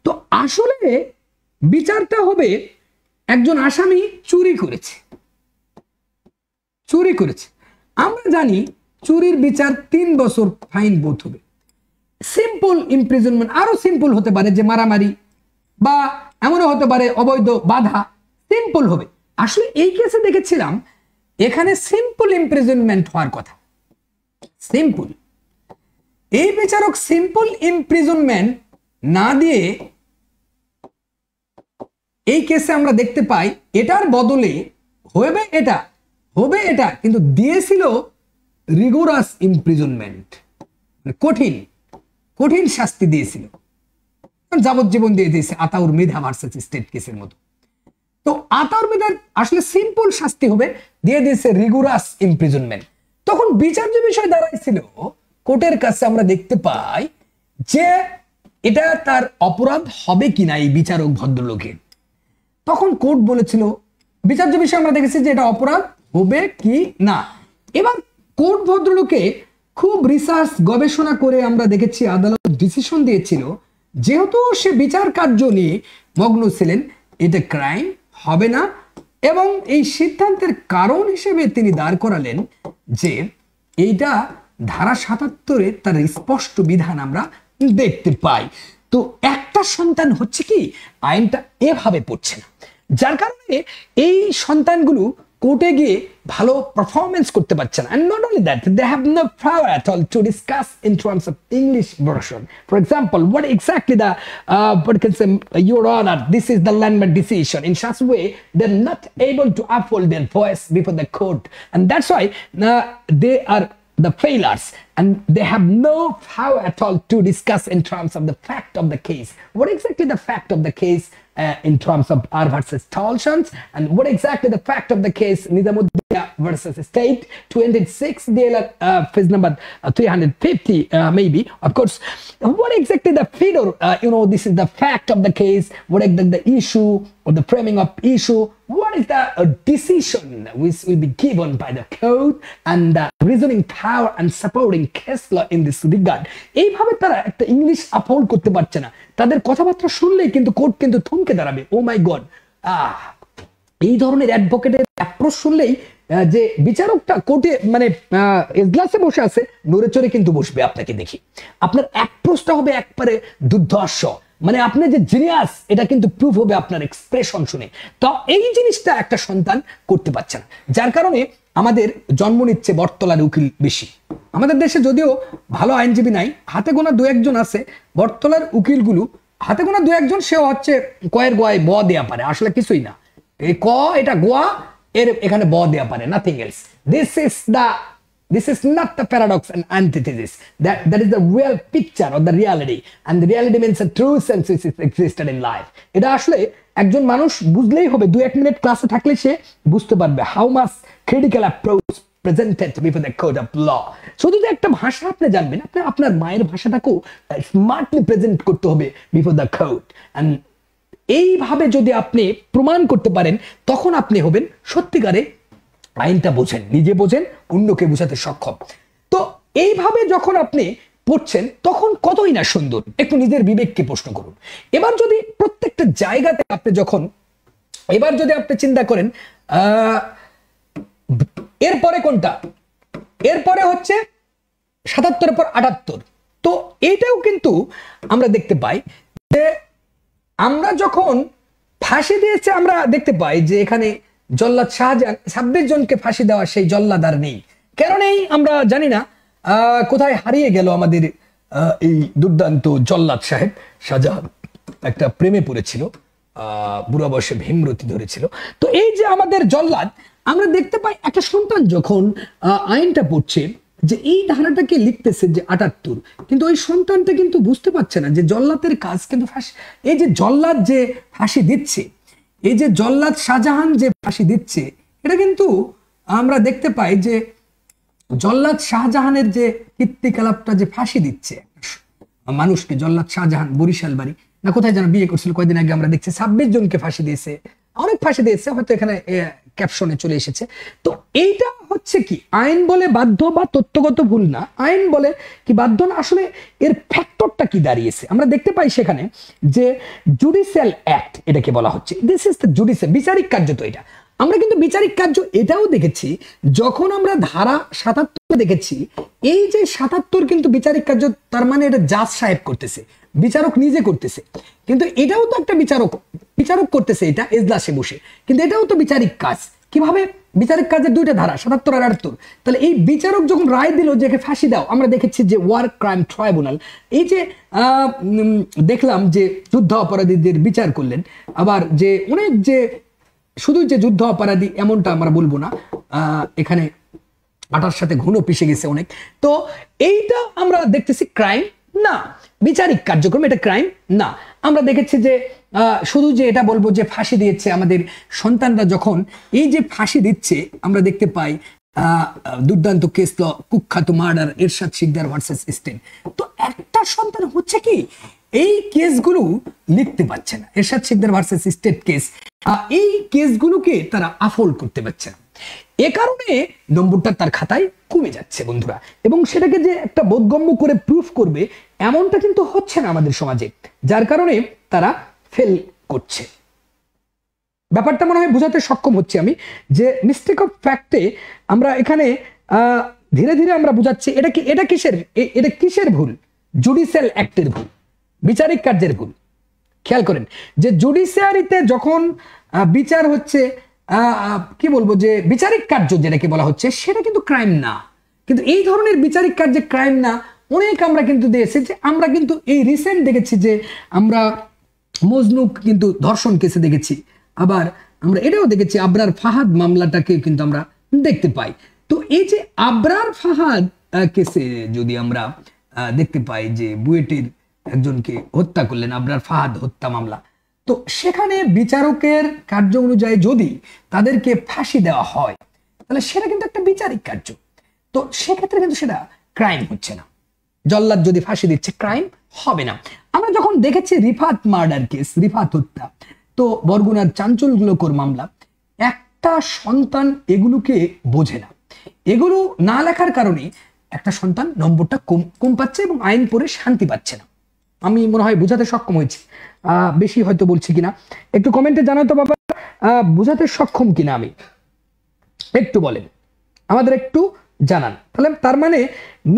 তো আসলে বিচারটা হবে একজন আসামি চুরি করেছে। আমরা জানি চুরির বিচার 3 বছর ফাইন বোধ হবে, সিম্পল ইমপ্রিজনমেন্ট, আরো সিম্পল হতে পারে যে মারামারি, বা এমনও হতে পারে অবৈধ বাধা, সিম্পল হবে। আসলে এই কেসে দেখেছিলাম এখানে সিম্পল ইমপ্রিজনমেন্ট হওয়ার কথা, সিম্পল। এই বিচারক সিম্পল ইমপ্রিজনমেন্ট না দিয়ে এই কেসে আমরা দেখতে পাই এটার বদলে হবে এটা কিন্তু দিয়েছিল রিগোরাস ইমপ্রিজনমেন্ট, কঠিন শাস্তি দিয়েছিল, যাবজ্জীবন দিয়ে দিয়েছে আতাউর মৃধা ভার্সেস স্টেট কেসের মতো। তো আতাউর মৃধার আসলে সিম্পল শাস্তি হবে, দিয়ে দিয়েছে রিগোরাস ইমপ্রিজনমেন্ট। তখন বিচার্য বিষয় দাঁড়াইছিল কোর্টের কাছে আমরা দেখতে পাই যে এটা তার অপরাধ হবে কিনা এই বিচারক ভদ্রলোকের। তখন কোর্ট বলেছিল, বিচার্য বিষয় আমরা দেখেছি যে এটা অপরাধ হবে কি না। এবার কোর্ট ভদ্রলোকে খুব রিসার্চ গবেষণা করে আমরা দেখেছি আদালত ডিসিশন দিয়েছিল, যেহেতু সে বিচার কার্য নিয়ে মগ্ন ছিলেন, এটা ক্রাইম হবে না। এবং এই সিদ্ধান্তের কারণ হিসেবে তিনি দাঁড় করালেন যে এইটা ধারা 77-এ তার স্পষ্ট বিধান আমরা দেখতে পাই। তো একটা সন্তান হচ্ছে কি আইনটা এভাবে পড়ছে না, যার কারণে এই সন্তানগুলো কোর্টে গিয়ে ভালো পারফরমেন্স করতে পারছে না। and not only that, they have no power at all to discuss in terms of English version. For example, what exactly the what can say, your honor, this is the landmark decision. In such way they're not able to uphold their voice before the court, and that's why they are the failures, and they have no power at all to discuss in terms of the fact of the case. What exactly the fact of the case in terms of R versus Tolshans, and what exactly the fact of the case Nizamuddin versus State 26 DLR phase number 350 maybe, of course. What exactly the figure, this is the fact of the case, what exactly the issue or the framing of issue, what is the decision which will be given by the court, and the reasoning power and supporting case law in this regard. এইভাবে তারা একটা English uphold করতে পারছে না, তাদের কথাবার্তা শুনলেই কিন্তু কোর্ট কিন্তু থমকে দাঁড়াবে। ও মাই গড, এই ধরনের অ্যাডভোকেটের অ্যাপ্রোচ শুনলেই যে বিচারকটা কোর্টে মানে এজলাসে বসে আছে নড়ে চড়ে কিন্তু বসবে আপনাকে দেখি। আপনার অ্যাপ্রোচটা হবে একবারে দুর্ধর্ষ, মানে আপনি যে জিনিয়াস এটা কিন্তু প্রুফ হবে আপনার এক্সপ্রেশন শুনে। তো এই জিনিসটা একটা সন্তান করতে পারছে না, যার কারণে আমাদের জন্ম নিচ্ছে বটতলার উকিল বেশি। আমাদের দেশে যদিও ভালো আইনজীবী নাই, হাতে গোনা 2-1 আছে, বটতলার উকিলগুলো হাতে গোনা 2-1, সেও হচ্ছে কয়ের গোয়ায় ব দেয়া পারে, আসলে কিছুই না। এই ক এটা গোয়া, এর এখানে ব দেয়া পারে, nothing else. This is not the paradox and antithesis. That is the real picture of the reality, and the reality means a true sense which is existed in life. এটা আসলে একজন মানুষ বুঝলেই হবে, 2-1 মিনিট ক্লাসে থাকলে সে বুঝতে পারবে how much critical approach presented before the court of law. শুধু যে একটা ভাষা আপনি জানবেন, আপনি আপনার মায়ের ভাষাটাকেও স্মার্টলি প্রেজেন্ট করতে হবে বিফোর দ্য কোর্ট। এন্ড এইভাবে যদি আপনি প্রমাণ করতে পারেন, তখন আপনি হবেন সত্যিকারে আইনটা বোঝেন, নিজে বোঝেন, অন্যকে বোঝাতে সক্ষম। তো এইভাবে যখন আপনি পড়ছেন তখন কতই না সুন্দর। একটু নিজের বিবেককে প্রশ্ন করুন। এবার যদি প্রত্যেকটা জায়গাতে আপনি এবার যদি আপনি চিন্তা করেন এরপরে কোনটা, এরপরে হচ্ছে 77 পর 78। তো এটাও কিন্তু আমরা দেখতে পাই যে আমরা যখন ফাঁসি দিয়েছে, আমরা দেখতে পাই যে এখানে জল্লাদ শাহজাহান 26 জনকে ফাঁসি দেওয়া সেই জল্লাদ আর নেই। কেন নেই আমরা জানি না, কোথায় হারিয়ে গেল আমাদের এই দুর্দান্ত জল্লাদ সাহেব শাহজাহান। একটা প্রেমে পড়েছিল, বুড়া বয়সে ভীমরতি ধরেছিল। তো এই যে আমাদের জল্লাদ, আমরা দেখতে পাই একটা সন্তান যখন আইনটা পড়ছে যে এই ধারাটাকে লিখতেছে যে 78, কিন্তু ওই সন্তানটা কিন্তু বুঝতে পারছে না যে জল্লাদের কাজ কিন্তু ফাঁসি, এই যে জল্লাদ যে ফাঁসি দিচ্ছে, এই যে জল্লাদ শাহজাহান যে ফাঁসি দিচ্ছে, এটা কিন্তু আমরা দেখতে পাই যে জল্লাদ শাহজাহানের যে কীর্তিকলাপটা যে ফাঁসি দিচ্ছে মানুষকে, জল্লাদ শাহজাহান বরিশাল বাড়ি না কোথায় যেন বিয়ে করছিল কয়েকদিন আগে, আমরা দেখছি 26 জনকে ফাঁসি দিয়েছে, অনেক ফাঁসি দিয়েছে, হয়তো এখানে ক্যাপশনে চলে এসেছে। তো এইটা হচ্ছে কি আইন বলে বাধ্য বা তথ্যগত ভুল না, আইন বলে কি বাধ্য না, আসলে এর ফ্যাক্টরটা কি দাঁড়িয়েছে আমরা দেখতে পাই সেখানে যে জুডিশিয়াল অ্যাক্ট এটাকে বলা হচ্ছে, দিস ইজ দ্য জুডিশিয়াল, বিচারিক কার্য। তো এটা আমরা কিন্তু বিচারিক কার্য এটাও দেখেছি যখন আমরা ধারা 77 দেখেছি, এই যে 77 কিন্তু বিচারিক কার্য, তার মানে এটা জাজ সাহেব করতেছে, বিচারক নিজে করতেছে, কিন্তু এটাও তো একটা বিচারক করতেছে এটা এজলাসে বসে, কিন্তু এটাও তো বিচারিক কাজ। কিভাবে? বিচারিক কাজের দুইটা ধারা 77 আর 78। তাহলে এই বিচারক যখন রায় দিল যে ফাঁসি দাও, আমরা দেখেছি যে ওয়ার ক্রাইম ট্রাইব্যুনাল, এই যে দেখলাম যে যুদ্ধ অপরাধীদের বিচার করলেন, আবার যে অনেক যে শুধু যে যুদ্ধ অপরাধী এমনটা আমরা বলবো না, এখানে আটার সাথে ঘুণও পিষে গেছে অনেক। তো এইটা আমরা দেখতেছি ক্রাইম না, বিচারিক কার্যক্রম, এটা ক্রাইম না। আমরা দেখেছি যে শুধু যে এটা বলবো যে ফাঁসি দিয়েছে আমাদের সন্তানরা, যখন এই যে ফাঁসি দিচ্ছে আমরা দেখতে পাই দুর্দান্ত কেস ল, কুখ্যাত মার্ডার এরশাদ শিকদার ভার্সেস স্টেন। তো একটা সন্তান হচ্ছে কি এই কেসগুলো লিখতে পারছে না, এরশাদ শিকদার ভার্সেস স্টেট কেস, এই কেসগুলোকে তারা আফল করতে পারছে না, এ কারণে নম্বরটা তার খাতায় কমে যাচ্ছে বন্ধুরা। এবং সেটাকে যে একটা বোধগম্য করে প্রুফ করবে এমনটা কিন্তু হচ্ছে না আমাদের সমাজে, যার কারণে তারা ফেল করছে। ব্যাপারটা মনে হয় বোঝাতে সক্ষম হচ্ছে আমি, যে মিস্টেক অফ ফ্যাক্টে আমরা এখানে ধীরে ধীরে আমরা বুঝাচ্ছি এটা কিসের ভুল? জুডিশিয়াল অ্যাক্টের ভুল, বিচারিক কার্যের ভুল। খেয়াল করেন যে জুডিশিয়ারিতে যখন বিচার হচ্ছে, কি বলবো, যে বিচারিক কার্য যেটাকে বলা হচ্ছে সেটা কিন্তু ক্রাইম না, কিন্তু এই ধরনের বিচারিক কার্যে ক্রাইম না অনেক আমরা কিন্তু দিয়েছি, যে আমরা কিন্তু এই রিসেন্ট দেখেছি যে আমরা মজনু কিন্তু ধর্ষণ কেসে দেখেছি, আবার আমরা এটাও দেখেছি আবরার ফাহাদ মামলাটাকে কিন্তু আমরা দেখতে পাই। তো এই যে আবরার ফাহাদ কেসে যদি আমরা দেখতে পাই যে বুয়েটের একজনকে হত্যা করলেন, আবরার ফাহাদ হত্যা মামলা, তো সেখানে বিচারকের কার্য অনুযায়ী যদি তাদেরকে ফাঁসি দেওয়া হয় তাহলে সেটা কিন্তু একটা বিচারিক কার্য, তো সেক্ষেত্রে কিন্তু সেটা ক্রাইম হচ্ছে না। জল্লাদ যদি ফাঁসি দিচ্ছে ক্রাইম হবে না। আমরা যখন দেখেছি রিফাত মার্ডার কেস, রিফাত হত্যা, তো বরগুনার চাঞ্চল্যকর মামলা, একটা সন্তান এগুলোকে বোঝে না, এগুলো না লেখার কারণে একটা সন্তান নম্বরটা কম পাচ্ছে এবং আইন পড়ে শান্তি পাচ্ছে না। আমি মনে হয় বোঝাতে সক্ষম হয়েছি, বেশি হয়তো বলছি কিনা একটু কমেন্টে জানাতো বাবা, বোঝাতে সক্ষম কিনা আমি, একটু বলেন, আমাদের একটু জানান। তাহলে তার মানে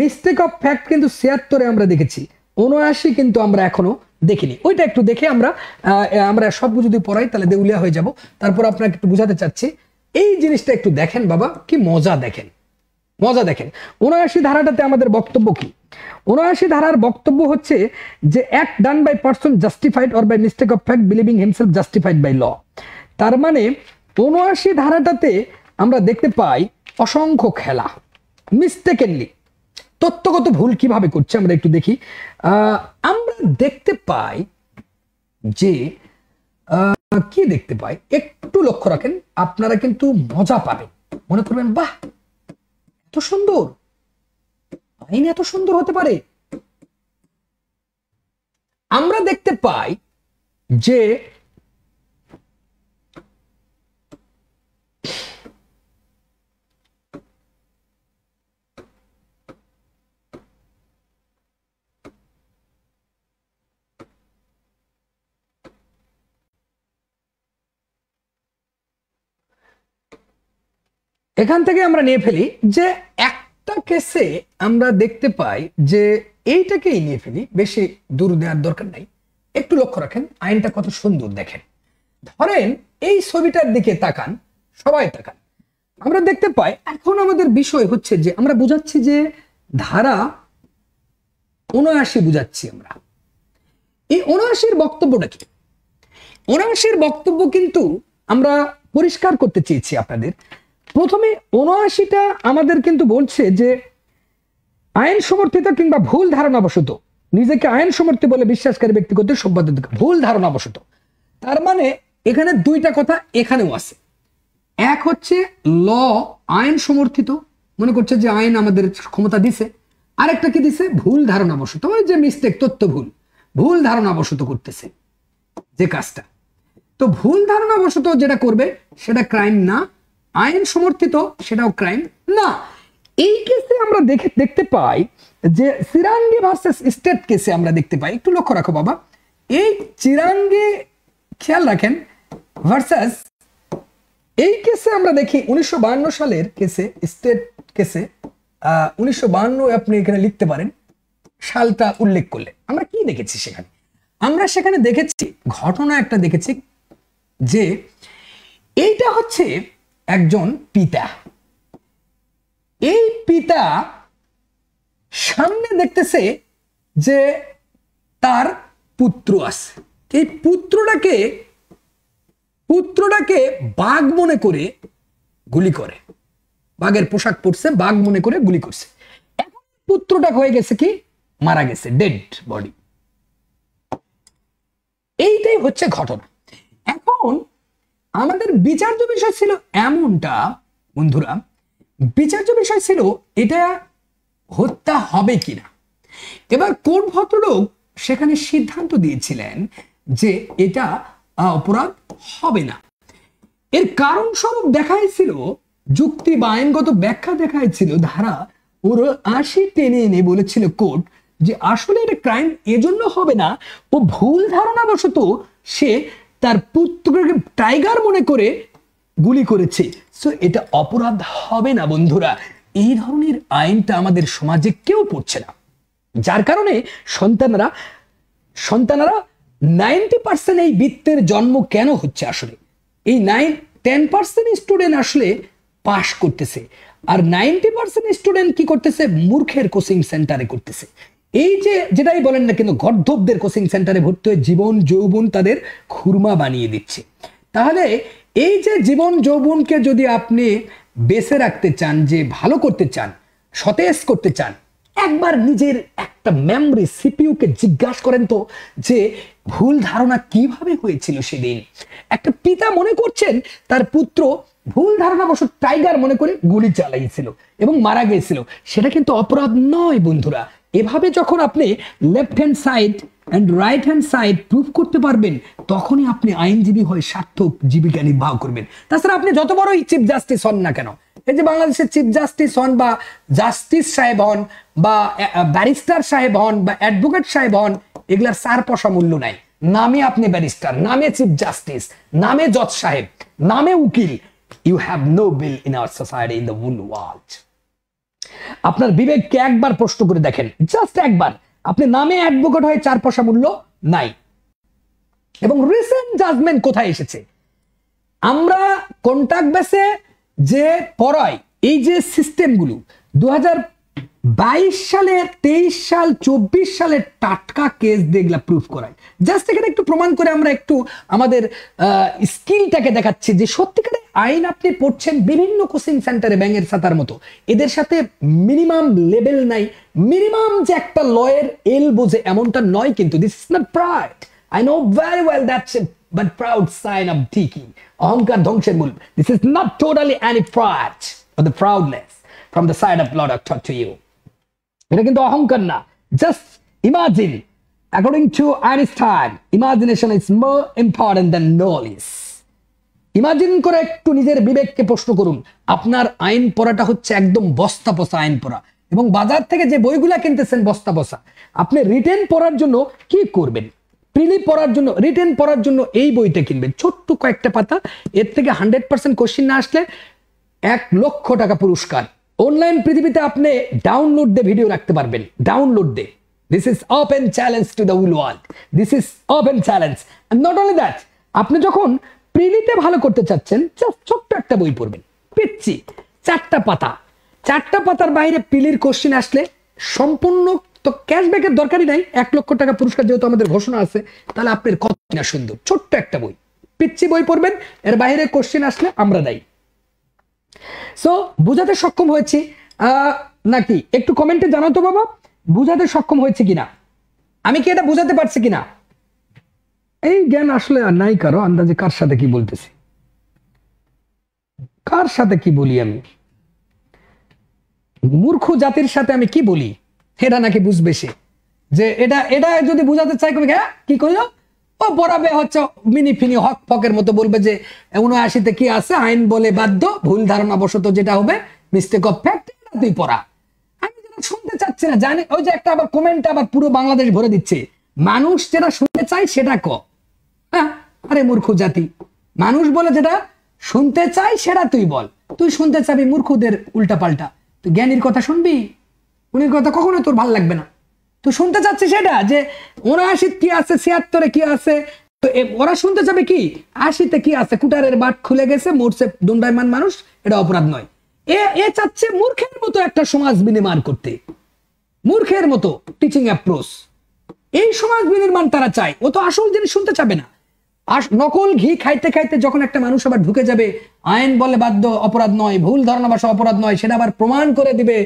মিস্টেক অফ ফ্যাক্ট কিন্তু 76-এ আমরা দেখেছি, 79 কিন্তু আমরা এখনো দেখিনি। ওইটা একটু দেখে আমরা সব যদি পড়াই তাহলে দেউলিয়া হয়ে যাব। তারপর আপনাকে একটু বোঝাতে চাচ্ছি, এই জিনিসটা একটু দেখেন বাবা, কি মজা দেখেন, মজা দেখেন। 79 ধারাটাতে আমাদের বক্তব্য কি? 79 ধারার বক্তব্য হচ্ছে যে act done by person justified or by mistake of fact believing himself justified by law. তার মানে 79 ধারাটাতে আমরা দেখতে পাই অসংখ্য খেলা, মিস্টেকেনলি তত্ত্বগত ভুল কিভাবে করছে আমরা একটু দেখি। আমরা দেখতে পাই যে কি দেখতে পাই, একটু লক্ষ্য রাখেন, আপনারা কিন্তু মজা পাবেন, মনে করবেন বাহ এত সুন্দর আইন, এত সুন্দর হতে পারে। আমরা দেখতে পাই যে এখান থেকে আমরা নিয়ে ফেলি যে একটা কেসে আমরা দেখতে পাই যে এইটাকেই নিয়ে ফেলি, বেশি দূর দেওয়ার দরকার নাই। একটু লক্ষ্য রাখেন আইনটা কত সুন্দর দেখেন। ধরেন এই ছবিটার দিকে তাকান, সবাই তাকান, আমরা দেখতে পাই এখন আমাদের বিষয় হচ্ছে যে আমরা বুঝাচ্ছি যে ধারা 79 বুঝাচ্ছি আমরা। এই 79 বক্তব্যটা কি? 79 বক্তব্য কিন্তু আমরা পরিষ্কার করতে চেয়েছি আপনাদের। প্রথমে ৭৯টা আমাদের কিন্তু বলছে যে আইন সমর্থিত কিংবা ভুল ধারণাবশত নিজেকে আইন সমর্থিত বলে বিশ্বাসকারী ব্যক্তি কর্তৃক সম্পাদিত ভুল ধারণাবশত। তার মানে এখানে দুইটা কথা এখানেও আছে। এক হচ্ছে ল আইন সমর্থিত, মনে করছে যে আইন আমাদের ক্ষমতা দিছে। আরেকটা কি দিছে? ভুল ধারণাবশত, ওই যে মিস্টেক, তথ্য ভুল ধারণাবশত করতেছে যে কাজটা। তো ভুল ধারণাবশত যেটা করবে সেটা ক্রাইম না, আইন সমর্থিত সেটাও ক্রাইম না। এই কেসে আমরা দেখতে পাই যে চিরাঙ্গি ভার্সেস স্টেট কেসে আমরা দেখতে পাই, একটু লক্ষ্য রাখো বাবা, এই চিরাঙ্গি খেয়াল রাখেন ভার্সেস এই কেসে আমরা দেখি 1952 সালের কেসে, স্টেট কেসে 1952 আপনি এখানে লিখতে পারেন সালটা উল্লেখ করলে। আমরা কি দেখেছি সেখানে? আমরা সেখানে দেখেছি ঘটনা একটা দেখেছি যে এইটা হচ্ছে একজন পিতা, এই পিতা সামনে দেখতেছে যে তার পুত্র আছে, এই পুত্রটাকে বাঘ মনে করে গুলি করে, বাঘের পোশাক পরছে, বাঘ মনে করে গুলি করছে। এখন পুত্রটা হয়ে গেছে কি? মারা গেছে, ডেড বডি। এইটাই হচ্ছে ঘটনা। এখন আমাদের বিচার্য বিষয় ছিল এমনটা বন্ধুরা, বিচার্য বিষয় ছিল এটা হত্যা হবে কিনা। এবার কোন ভদ্রলোক সেখানে সিদ্ধান্ত দিয়েছিলেন যে এটা অপরাধ হবে না। এর কারণ স্বরূপ দেখাইছিল, যুক্তি বা আইনগত ব্যাখ্যা দেখাইছিল ধারা 80 টেনে এনে বলেছিল কোর্ট যে আসলে এটা ক্রাইম এজন্য হবে না, ও ভুল ধারণাবশত সে তার পুত্রকে টাইগার মনে করে গুলি করেছে, সো এটা অপরাধ হবে না। বন্ধুরা, এই ধরনের আইনটা আমাদের সমাজে কেউ পড়ছে না, যার কারণে সন্তানরা 90% এই বৃত্তের জন্ম কেন হচ্ছে? আসলে এই 10% স্টুডেন্ট আসলে পাশ করতেছে, আর 90% স্টুডেন্ট কি করতেছে? মূর্খের কোচিং সেন্টারে করতেছে। এই যে যেটাই বলেন না কিন্তু গর্ধবদের কোচিং সেন্টারে ভর্তি হয়ে জীবন যৌবন তাদের খুরমা বানিয়ে দিচ্ছে। তাহলে এই যে জীবন যৌবনকে যদি আপনি বেঁচে রাখতে চান, যে ভালো করতে চান, সতেজ করতে চান, একবার নিজের একটা মেমরি সিপিইউকে জিজ্ঞাসা করেন তো যে ভুল ধারণা কিভাবে হয়েছিল সেদিন। একটা পিতা মনে করছেন তার পুত্র ভুল ধারণাবশত টাইগার মনে করে গুলি চালাইছিল এবং মারা গিয়েছিল, সেটা কিন্তু অপরাধ নয় বন্ধুরা। এভাবে যখন আপনি left hand side and right hand side proof করতে পারবেন, তখনই আপনি আইনজীবী হয়ে সার্থক জীবিকা নির্বাহ করবেন। তাছাড়া আপনি যত বড়ই চিফ জাস্টিস হন না কেন, এই যে বাংলাদেশের চিফ জাস্টিস হন বা জাস্টিস সাহেব হন বা ব্যারিস্টার সাহেব হন বা অ্যাডভোকেট সাহেব হন, এগুলার সার পয়সা মূল্য নাই। নামে আপনি ব্যারিস্টার, নামে চিফ জাস্টিস, নামে জজ সাহেব, নামে উকিল, you have no bill in our society in the whole world. আপনার বিবেককে একবার প্রশ্ন করে দেখেন, জাস্ট একবার। আপনি নামে অ্যাডভোকেট হয়ে 4 পয়সা মূল্য নাই। এবং রিসেন্ট জাজমেন্ট কোথায় এসেছে? আমরা কন্ট্রাক্ট বেসে যে পড়াই, এই যে সিস্টেমগুলো 2022 সালে, 23 সাল, 24 সালের টাটকা কেস দেখলা প্রুফ করায়। জাস্ট এখানে একটু প্রমাণ করে আমরা একটু আমাদের স্কিলটাকে দেখাচ্ছি যে সত্যিকারে আইন আপনি পড়ছেন বিভিন্ন কোচিং সেন্টারে ব্যাঙের ছাতার মতো, এদের সাথে মিনিমাম লেভেল নাই। মিনিমাম যে একটা লয়ের এল বোঝে এমনটা নয় কিন্তু। This is not pride, I know very well that's but proud sign of tiki, অহংকার ধ্বংসের মূল। This is not totally any pride or the proudness from the side of Lord I talk to you. এটা কিন্তু অহংকার না। Just imagine, according to Einstein, imagination is more important than knowledge. Imagine করে একটু নিজের বিবেককে প্রশ্ন করুন। আপনার আইন পড়াটা হচ্ছে একদম বস্তা পচা আইন পড়া, এবং বাজার থেকে যে বইগুলা কিনতেছেন বস্তা পচা। আপনি রিটেন পড়ার জন্য কি করবেন? প্রিলি পড়ার জন্য, রিটেন পড়ার জন্য এই বইটা কিনবেন, ছোট্ট কয়েকটা পাতা, এর থেকে 100% কোশ্চিন না আসলে 1 লক্ষ টাকা পুরস্কার। অনলাইন পৃথিবীতে আপনি ডাউনলোড দিয়ে ভিডিও রাখতে পারবেন, ডাউনলোড দিয়ে। This is open challenge to the whole world, this is open challenge. And not only that, আপনি যখন প্রিলিতে ভালো করতে চাচ্ছেন, জাস্ট ছোট্ট একটা বই পড়বেন, পিচ্ছি 4টা পাতা, 4টা পাতার বাইরে প্রিলির কোশ্চিন আসলে সম্পূর্ণ, তো ক্যাশব্যাকের দরকারই নাই। 1 লক্ষ টাকা পুরস্কার যেহেতু আমাদের ঘোষণা আছে, তাহলে আপনার কত না সুন্দর ছোট্ট একটা বই, পিচ্ছি বই পড়বেন, এর বাইরে কোশ্চেন আসলে আমরা দেই। সো বুঝাতে সক্ষম হয়েছি নাকি একটু কমেন্টে জানাও তো বাবা, বুঝাতে সক্ষম হয়েছে কিনা, আমি কি এটা বুঝাতে পারছি কিনা। এই জ্ঞান আসলে আর নাই কারো, আন্দাজে কার সাথে কি বলতেছি, কার সাথে কি বলি আমি, মূর্খ জাতির সাথে আমি কি বলি, এটা নাকি বুঝবে সে, যে এটা এটা যদি বুঝাতে চাই কবি হ্যাঁ কি করলো, ও পড়াবে হচ্ছে মিনি ফিনি হক ফকের মতো, বলবে যে ৭৯-তে কি আছে, আইন বলে বাধ্য, ভুল ধারণা বশত যেটা হবে, মিস্টেক অফ ফ্যাক্ট, তুই পড়া। আমি যেটা শুনতে চাচ্ছি না, জানি ওই যে একটা আবার কমেন্ট আবার পুরো বাংলাদেশ ভরে দিচ্ছে, মানুষ যেটা শুনতে চাই সেটা ক। হ্যাঁ, আরে মূর্খ জাতি, মানুষ বলে যেটা শুনতে চাই সেটা তুই বল, তুই শুনতে চাবি মূর্খদের উল্টা পাল্টা, তুই জ্ঞানীর কথা শুনবি, উনির কথা কখনো তোর ভালো লাগবে না। তুই শুনতে চাচ্ছিস সেটা যে ৭৯ কি আছে, ৭৬ কি আছে, তো ওরা শুনতে চাবে কি ৮০-তে কি আছে, কুটারের বাট খুলে গেছে, মরছে দণ্ডায়মান মানুষ, এটা অপরাধ নয়। এ চাচ্ছে মূর্খের মতো একটা সমাজ বিনির্মাণ করতে, মূর্খের মতো টিচিং অ্যাপ্রোচ, এই সমাজ বিনির্মাণ তারা চায়, ও তো আসল জিনিস শুনতে চাবে না। নকল ঘি খাইতে খাইতে যখন একটা মানুষ আবার ঢুকে যাবে, আইন বলে বাধ্য অপরাধ নয়, ভুল ধারণা ভাষা অপরাধ নয়, সেটা আবার প্রমাণ করে দিবে।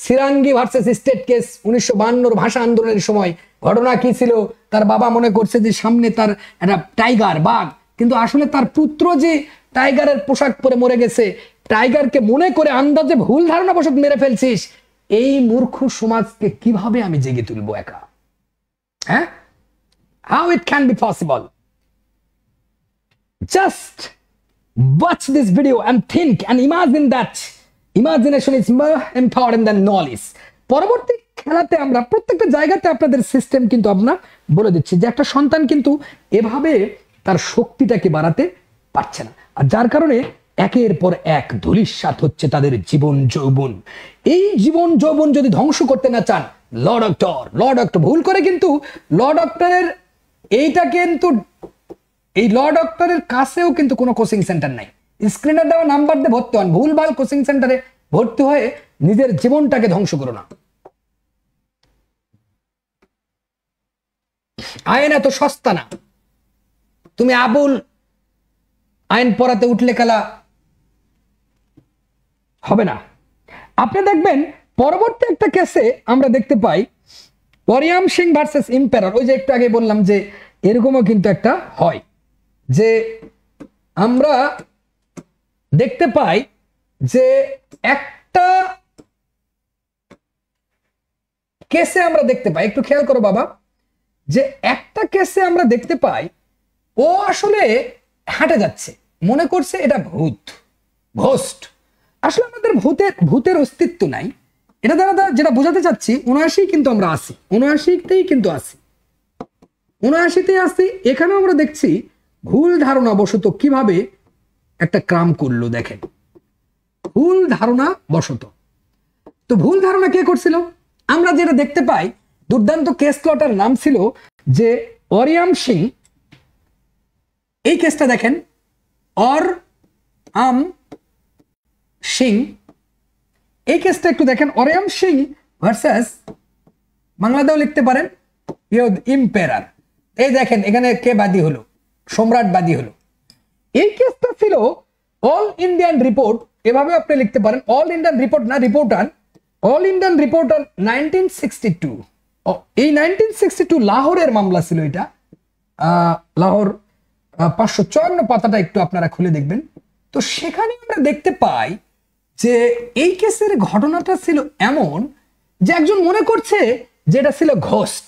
সিরাঙ্গি ভার্সেস স্টেট কেস ১৯৫২ ভাষা আন্দোলনের সময় ঘটনা কি ছিল, তার বাবা মনে করছে যে সামনে তার একটা টাইগার বাঘ, কিন্তু আসলে তার পুত্র যে টাইগারের পোশাক পরে মরে গেছে, টাইগারকে মনে করে আন্দাজে ভুল ধারণা বশত মেরে ফেলছিস। এই মূর্খ সমাজকে কিভাবে আমি জেগে তুলবো একা? হ্যাঁ, how it can be possible? Just watch this video and think and imagine that imagination is more important than knowledge. পরবর্তী খেলাতে আমরা প্রত্যেকটা জায়গাতে আপনাদের সিস্টেম কিন্তু আমরা বলে দিচ্ছি যে একটা সন্তান কিন্তু এভাবে তার শক্তিটাকে বাড়াতে পারছে না, আর যার কারণে একের পর এক ধূলিসাৎ হচ্ছে তাদের জীবন যৌবন। এই জীবন যৌবন যদি ধ্বংস করতে না চান, ল ডক্টর ভুল করে কিন্তু ল ডক্টরের এইটা কিন্তু এই ল ডক্টরের কাছেও কিন্তু কোনো কোচিং সেন্টার নাই, স্ক্রিনে দেওয়া নাম্বার দিয়ে ভর্তি হন, ভুলভাল কোচিং সেন্টারে ভর্তি হয়ে নিজের জীবনটাকে ধ্বংস করো না। আইন এত সস্তা না, তুমি আবুল আইন পড়াতে উঠলে খেলা হবে না। আপনি দেখবেন পরবর্তী একটা কেসে আমরা দেখতে পাই ওরিয়াম সিং ভার্সেস ইম্পেরার, ওই যে একটু আগে বললাম যে এরকমও কিন্তু একটা হয়, যে আমরা দেখতে পাই যে একটা কেসে আমরা দেখতে পাই, একটু খেয়াল করো বাবা, যে একটা কেসে আমরা দেখতে পাই ও আসলে হাঁটে যাচ্ছে, মনে করছে এটা ভূত ঘোস্ট, আসলে আমাদের ভূতের অস্তিত্ব নাই। এটা দ্বারা যেটা বোঝাতে চাচ্ছি ৭৯ কিন্তু আমরা আসি, ৭৯তেই কিন্তু আসি, ৭৯তেই আসি। এখানেও আমরা দেখছি ভুল ধারণা বশত কিভাবে একটা ক্রাম করলো, দেখেন ভুল ধারণা বশত। তো ভুল ধারণা কে করছিল? আমরা যেটা দেখতে পাই দুর্দান্ত কেস লটার নাম ছিল যে ওরিয়াম সিং। এই কেসটা দেখেন, আম সিং, এই কেসটা একটু দেখেন, ওরিয়াম সিং ভার্সেস বাংলাদেও লিখতে পারেন ইম্পেরার। এই দেখেন এখানে কে বাদী হলো, সম্রাট বাদী হলো। এই কেসটা ছিল অল ইন্ডিয়ান রিপোর্ট, এভাবে আপনি লিখতে পারেন, অল ইন্ডিয়ান রিপোর্ট না রিপোর্টার, অল ইন্ডিয়ান রিপোর্টার 1962। এই 1962 লাহোরের মামলা ছিল এটা, লাহোর 554 পাতাটা একটু আপনারা খুলে দেখবেন। তো সেখানে আমরা দেখতে পাই যে এই কেসের ঘটনাটা ছিল এমন যে একজন মনে করছে যে এটা ছিল ghost.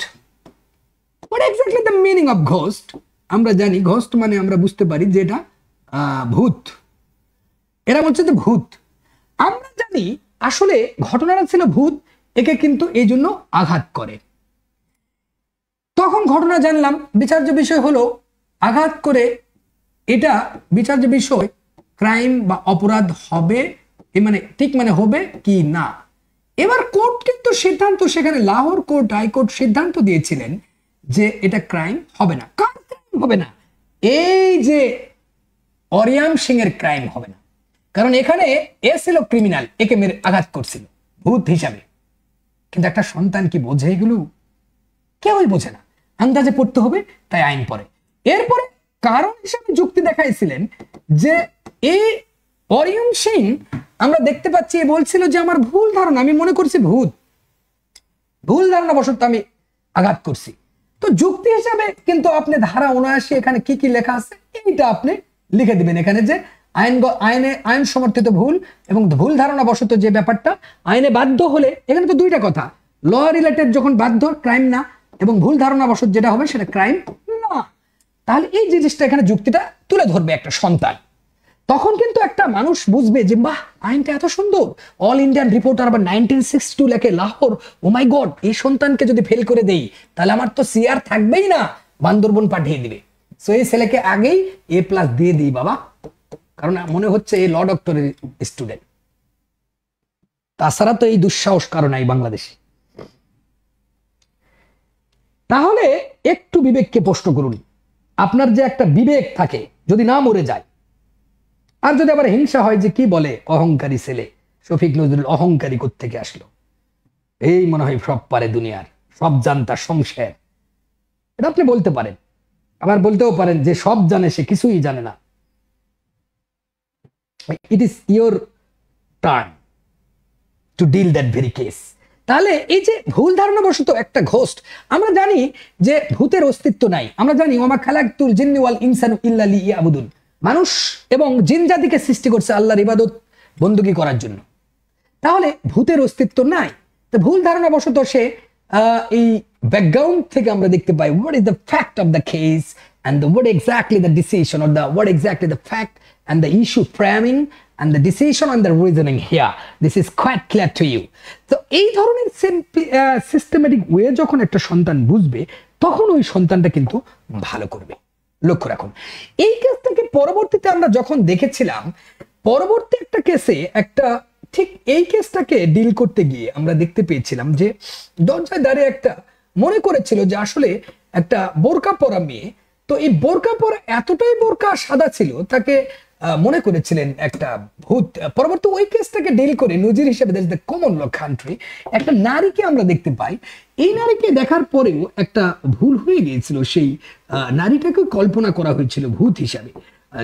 What exactly the meaning of ghost? আমরা জানি ঘোস্ট মানে আমরা বুঝতে পারি যে এটা ভূত, এরা বলছে যে ভূত। আমরা জানি আসলে ঘটনাটা ছিল ভূত, একে কিন্তু এই জন্য আঘাত করে। তখন ঘটনা জানলাম, বিচার্য বিষয় হলো আঘাত করে, এটা বিচার্য বিষয় ক্রাইম বা অপরাধ হবে, মানে ঠিক মানে হবে কি না। এবার কোর্ট কিন্তু সিদ্ধান্ত, সেখানে লাহোর কোর্ট হাইকোর্ট সিদ্ধান্ত দিয়েছিলেন যে এটা ক্রাইম হবে না। কার ক্রাইম হবে না? এই যে ওরিয়াম সিং এর ক্রাইম হবে না, কারণ এখানে এ ছিল ক্রিমিনাল, একে মেরে আঘাত করছিল ভূত হিসাবে। কিন্তু একটা সন্তান কি বোঝে এগুলো? কেউই বোঝে না, আন্দাজে পড়তে হবে, তাই আইন পড়ে। এরপরে কারণ হিসাবে যুক্তি দেখাইছিলেন যে এই অরিয়ন সিং আমরা দেখতে পাচ্ছি বলছিল যে আমার ভুল ধারণা, আমি মনে করছি ভুল ধারণা বশত আমি আঘাত করছি। তো যুক্তি হিসাবে কিন্তু আপনি ধারা ৭৯ এখানে কি কি লেখা আছে এইটা আপনি লিখে দিবেন এখানে, যে আইন সমর্থিত ভুল এবং ভুল ধারণা বশত যে ব্যাপারটা আইনে বাধ্য হলে, এখানে তো দুইটা কথা, ল রিলেটেড যখন বাধ্য ক্রাইম না, এবং ভুল ধারণা বশত যেটা হবে সেটা ক্রাইম না। তাহলে এই জিনিসটা এখানে যুক্তিটা তুলে ধরবে একটা সন্তান, তখন কিন্তু একটা মানুষ বুঝবে যে বাহ আইনটা এত সুন্দর। অল ইন্ডিয়ান রিপোর্টার আবার 1962 লেখে লাহোর, ও মাই গড, এই সন্তানকে যদি ফেল করে দেই তাহলে আমার তো সিআর থাকবেই না, বান্দরবন পাঠিয়ে দিবে। সো এই ছেলেকে আগেই A+ দিয়ে দিই বাবা, কারণ মনে হচ্ছে এই ল ডক্টরের স্টুডেন্ট। তাছাড়া তো এই দুঃসাহস কারণ নাই বাংলাদেশে। তাহলে একটু বিবেককে প্রশ্ন করুন, আপনার যে একটা বিবেক থাকে যদি না মরে যায়, আর যদি আবার হিংসা হয় যে কি বলে অহংকারী ছেলে, শফিক নজরুল অহংকারী কোত্থেকে আসলো, এই মনে হয় সব পারে দুনিয়ার, সব জানতা সংসার, এটা আপনি বলতে পারেন। আবার বলতেও পারেন যে সব জানে সে কিছুই জানে না। It is your turn to deal that very case. তাহলে এই যে ভুল ধারণা বশত একটা ঘোস্ট, আমরা জানি যে ভূতের অস্তিত্ব নাই, আমরা জানি ওমা খালাকতুল জিন্নি ওয়াল ইনসানু ইল্লা লিয়াবুদুন, মানুষ এবং জিন জাতিকে সৃষ্টি করছে আল্লাহর ইবাদত বন্দুকি করার জন্য। তাহলে ভূতের অস্তিত্ব নাই, তো ভুল ধারণা বশত সে এই ব্যাকগ্রাউন্ড থেকে আমরা দেখতে পাই what is the fact of the case and the what exactly the decision or the what exactly the fact and the issue framing and the decision and the reasoning here, this is quite clear to you. তো এই ধরনের systematic way যখন একটা সন্তান বুঝবে তখন ওই সন্তানটা কিন্তু ভালো করবে। লক্ষ্য রাখুন, এই কেসটাকে পরবর্তীতে আমরা যখন দেখেছিলাম, পরবর্তী একটা কেসে একটা ঠিক এই কেসটাকে ডিল করতে গিয়ে আমরা দেখতে পেয়েছিলাম যে দরজায় দাঁড়িয়ে একটা মনে করেছিল যে আসলে একটা বোরকা পরা মেয়ে, তো এই বোরকা পরা এতটাই বোরকা সাদা ছিল তাকে মনে করেছিলেন একটা ভূত। পরবর্তী ওই কেসটাকে ডিল করে নজির হিসেবে দ্য কমন ল কান্ট্রি একটা নারীকে আমরা দেখতে পাই, এই নারীকে দেখার পরেও একটা ভুল হয়ে গিয়েছিল, সেই নারীটাকে কল্পনা করা হয়েছিল ভূত হিসাবে।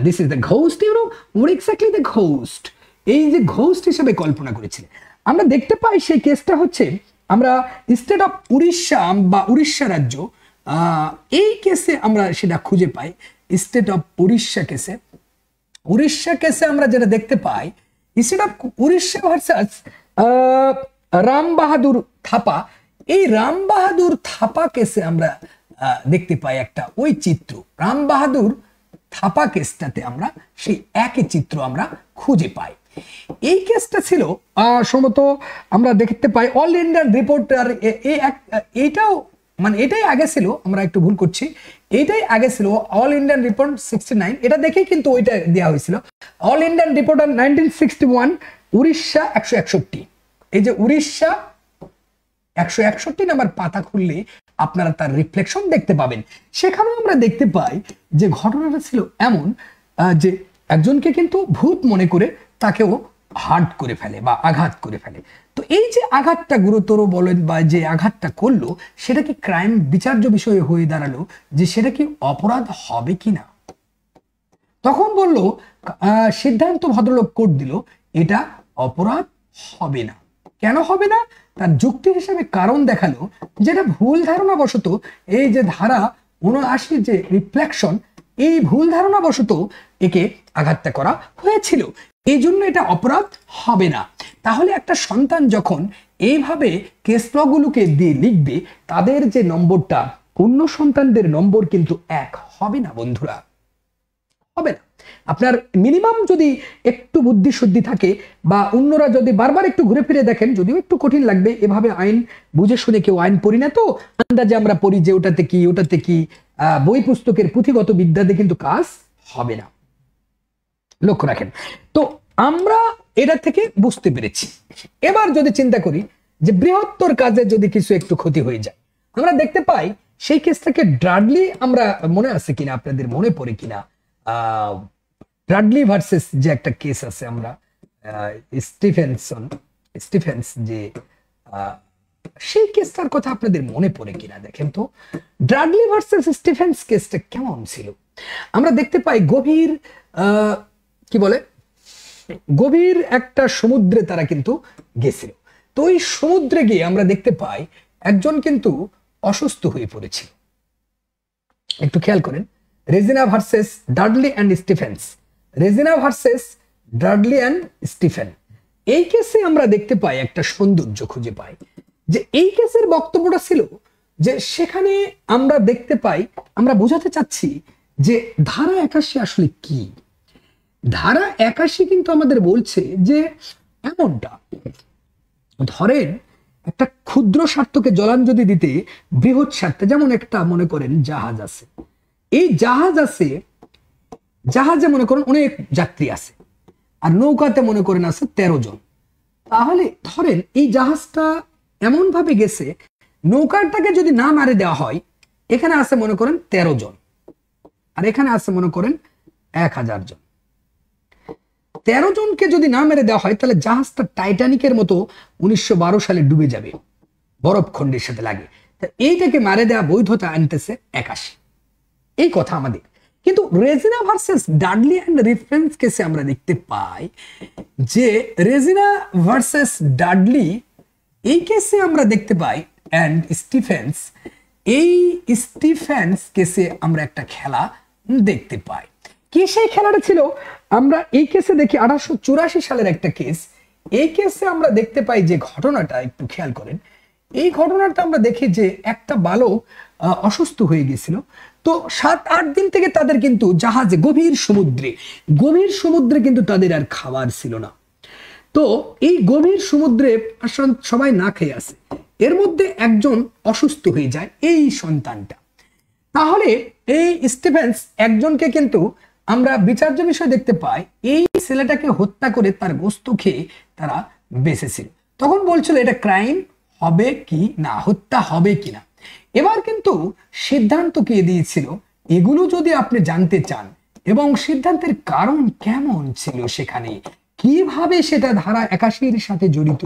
This is the ghost, you know what exactly the ghost, এই যে ঘোস্ট হিসেবে কল্পনা করেছিলেন। আমরা দেখতে পাই সেই কেসটা হচ্ছে আমরা স্টেট অফ উড়িষ্যা বা উড়িষ্যা রাজ্য, এই কেসে আমরা সেটা খুঁজে পাই। স্টেট অফ উড়িষ্যা কেসে আমরা যেটা দেখতে পাই, state of Orissa versus Ram Bahadur Thapa, এই রাম বাহাদুর থাপা কেসে আমরা দেখতে পাই একটা ওই চিত্র, রাম বাহাদুর থাপা কেসটাতে আমরা সেই একই চিত্র আমরা খুঁজে পাই। এই কেসটা ছিল সম্ভবত আমরা দেখতে পাই অল ইন্ডিয়ান রিপোর্টার, এইটাও মানে এটাই আগে ছিল, আমরা একটু ভুল করছি, এইটাই আগে ছিল অল ইন্ডিয়ান রিপোর্ট 69, এটা দেখেই কিন্তু ওইটা দেওয়া হয়েছিল। অল ইন্ডিয়ান রিপোর্টার 1961 উড়িষ্যা 161, এই যে উড়িষ্যা 161 নাম্বার পাতা খুললে আপনারা তার রিফ্লেকশন দেখতে পাবেন। সেখানেও আমরা দেখতে পাই যে ঘটনাটা ছিল এমন যে একজনকে কিন্তু ভূত মনে করে তাকেও হার্ট করে ফেলে বা আঘাত করে ফেলে। তো এই যে আঘাতটা গুরুতর বলেন বা যে আঘাতটা করলো সেটা কি ক্রাইম বিচার্য বিষয় হয়ে দাঁড়ালো, যে সেটা কি অপরাধ হবে কিনা? তখন বললো সিদ্ধান্ত ভদ্রলোক কোর্ট দিল এটা অপরাধ হবে না। কেন হবে না? তার যুক্তি হিসেবে কারণ দেখালো যেটা ভুল ধারণা বশত এই যে ধারা ৭৯ যে রিফ্লেকশন, এই ভুল ধারণা বশত একে আঘাতটা করা হয়েছিল, এই জন্য এটা অপরাধ হবে না। তাহলে একটা সন্তান যখন এইভাবে কেস লগুলোকে দিয়ে লিখবে, তাদের যে নম্বরটা অন্য সন্তানদের নম্বর কিন্তু এক হবে না বন্ধুরা, হবে না। আপনার মিনিমাম যদি একটু বুদ্ধি শুদ্ধি থাকে বা অন্যরা যদি বারবার একটু ঘুরে ফিরে দেখেন, যদিও একটু কঠিন লাগবে, এভাবে আইন বুঝে শুনে কেউ আইন পড়ি না, তো আন্দাজে আমরা পড়ি যে ওটাতে কি বই পুস্তকের পুঁথিগত বিদ্যাতে কিন্তু কাজ হবে না। লক্ষ্য রাখেন, তো আমরা এটা থেকে বুঝতে পেরেছি। এবার যদি চিন্তা করি যে বৃহত্তর কাজে যদি কিছু একটু ক্ষতি হয়ে যায়, আমরা দেখতে পাই সেই কেসটাকে ড্রাডলি, আমরা মনে আছে কিনা, আপনাদের মনে পড়ে কিনা, ড্রাডলি ভার্সেস যে একটা কেস আছে, আমরা স্টিফেন্স যে সেই কেসটার কথা আপনাদের মনে পড়ে কিনা দেখেন তো। ড্রাডলি ভার্সেস স্টিফেন্স কেসটা কেমন ছিল? আমরা দেখতে পাই গভীর কি বলে গভীর একটা সমুদ্রে তারা কিন্তু গেছিল। তো ওই সমুদ্রে গিয়ে আমরা দেখতে পাই একজন কিন্তু অসুস্থ হয়ে পড়েছিল। একটু খেয়াল করেন, Regina versus Dudley and Stephens, Regina versus Dudley and Stephen. এই কেসে আমরা দেখতে পাই একটা সৌন্দর্য খুঁজে পাই, যে এই কেসের বক্তব্যটা ছিল যে সেখানে আমরা দেখতে পাই, আমরা বোঝাতে চাচ্ছি যে ধারা 81 আসলে কি। ধারা 81 কিন্তু আমাদের বলছে যে এমনটা, ধরেন একটা ক্ষুদ্র স্বার্থকে জলাঞ্জলি দিতে বৃহৎ স্বার্থে, যেমন একটা মনে করেন জাহাজ আছে, এই জাহাজ আছে, জাহাজে মনে করেন অনেক যাত্রী আছে, আর নৌকাতে মনে করেন আছে 13 জন। তাহলে ধরেন এই জাহাজটা এমন ভাবে গেছে, নৌকাটাকে যদি না মারে দেওয়া হয়, এখানে আছে মনে করেন 13 জন, আর এখানে আছে মনে করেন 1000 জন। 13 জনকে যদি না মেরে দেওয়া হয়, তাহলে জাহাজটা টাইটানিকের মতো 1912 সালে ডুবে যাবে, বরফ খণ্ডের সাথে লাগে। এইটাকে মারে দেওয়া বৈধতা আনতেছে 81। এই কথা আমাদের। কিন্তু Regina versus Dudley and reference কেসে আমরা দেখতে পাই যে রেজিনা ভার্সেস ডাডলি, এই কেসে আমরা দেখতে পাই অ্যান্ড স্টিফেন্স, এই স্টিফেন্স কেসে আমরা একটা খেলা দেখতে পাই। কি সেই খেলাটা ছিল? আমরা এই কেসে দেখি 1884 সালের একটা কেস। এই কেসে আমরা দেখতে পাই যে ঘটনাটা, একটু খেয়াল করেন, এই ঘটনাটা আমরা দেখি যে একটা বালক অসুস্থ হয়ে গেছিল। তো 7-8 দিন থেকে তাদের কিন্তু জাহাজে গভীর সমুদ্রে কিন্তু তাদের আর খাবার ছিল না। তো এই গভীর সমুদ্রে সবাই না খেয়ে আসে, এর মধ্যে একজন অসুস্থ হয়ে যায়, এই সন্তানটা। তাহলে এই স্টিফেন্স একজনকে কিন্তু আমরা বিচার্য বিষয় দেখতে পাই, এই ছেলেটাকে হত্যা করে তার গোস্ত খেয়ে তারা বেঁচেছিল। তখন বলছিল এটা ক্রাইম হবে কি না, হত্যা হবে কিনা। এবার কিন্তু সিদ্ধান্ত কে দিয়েছিল, এগুলো যদি আপনি জানতে চান এবং সিদ্ধান্তের কারণ কেমন ছিল, সেখানে কিভাবে সেটা ধারা 81-র সাথে জড়িত,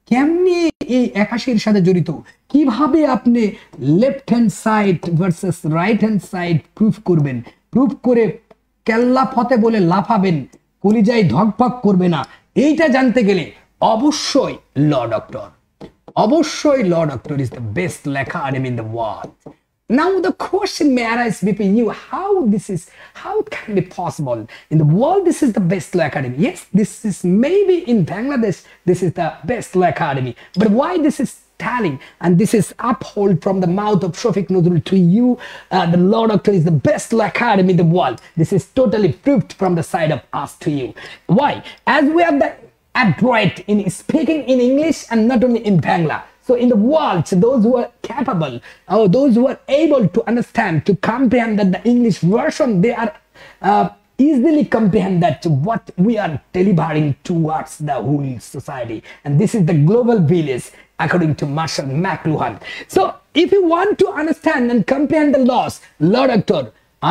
কেমনি এই 81-র সাথে জড়িত, কিভাবে আপনি left hand side versus right hand side proof করবেন, প্রুফ করে কেল্লা ফতে বলে লাফাবেন, কলিজায় ধকফক করবে না, এইটা জানতে গেলে অবশ্যই ল ডক্টর, অবশ্যই ল doctor is the best law academy in the world. Now the question may arise between you, how it can be possible in the world this is the best law academy? Yes, this is maybe in Bangladesh this is the best law academy, but why this is telling and this is uphold from the mouth of Shafiq Nuzul to you, the law doctor is the best law academy in the world. This is totally proved from the side of us to you. Why? As we are the adroit in speaking in English and not only in Bangla. So in the world, those who are capable or those who are able to understand, to comprehend that the English version, they are easily comprehend that what we are delivering towards the whole society. And this is the global village according to Marshall McLuhan. So if you want to understand and comprehend the laws, law doctor,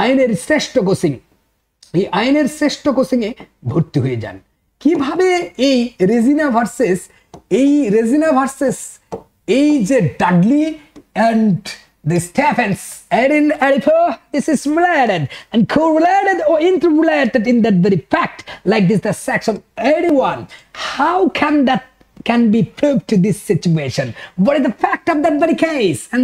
আইনের শ্রেষ্ঠ coaching, এই আইনের শ্রেষ্ঠ coaching এ ভর্তি হয়ে যান। কিভাবে এই রেজিনা ভার্সেস এই যে Dudley and the Stephens and this is related and correlated or interrelated in that very fact, like this the section 81. How can that can be proved to this situation? What is the fact of that very case, and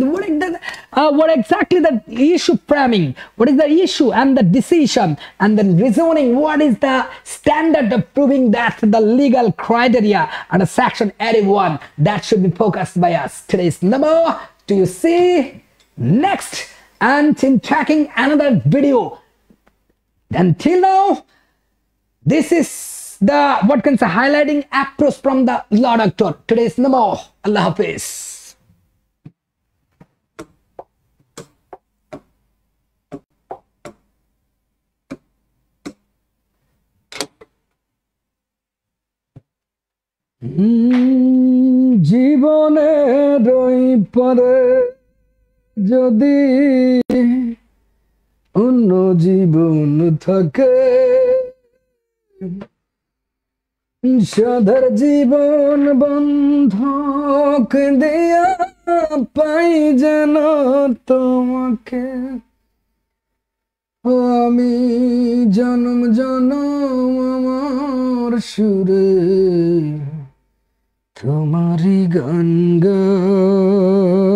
what exactly the issue framing, what is the issue and the decision and then reasoning, what is the standard of proving that the legal criteria under section 81 that should be focused by us. Today's number, do you see? Next, and in tracking another video. Until now, this is the what can say highlighting approach from the law doctor. Today's number. Allah Hafiz. জীবনের ওই পরে যদি অন্য জীবন থাকে, সাধার জীবন বন্ধক দেয়া পাই যেন তোমাকে, আমি জনম জনম আমার সুরে তোমারই গান গাই।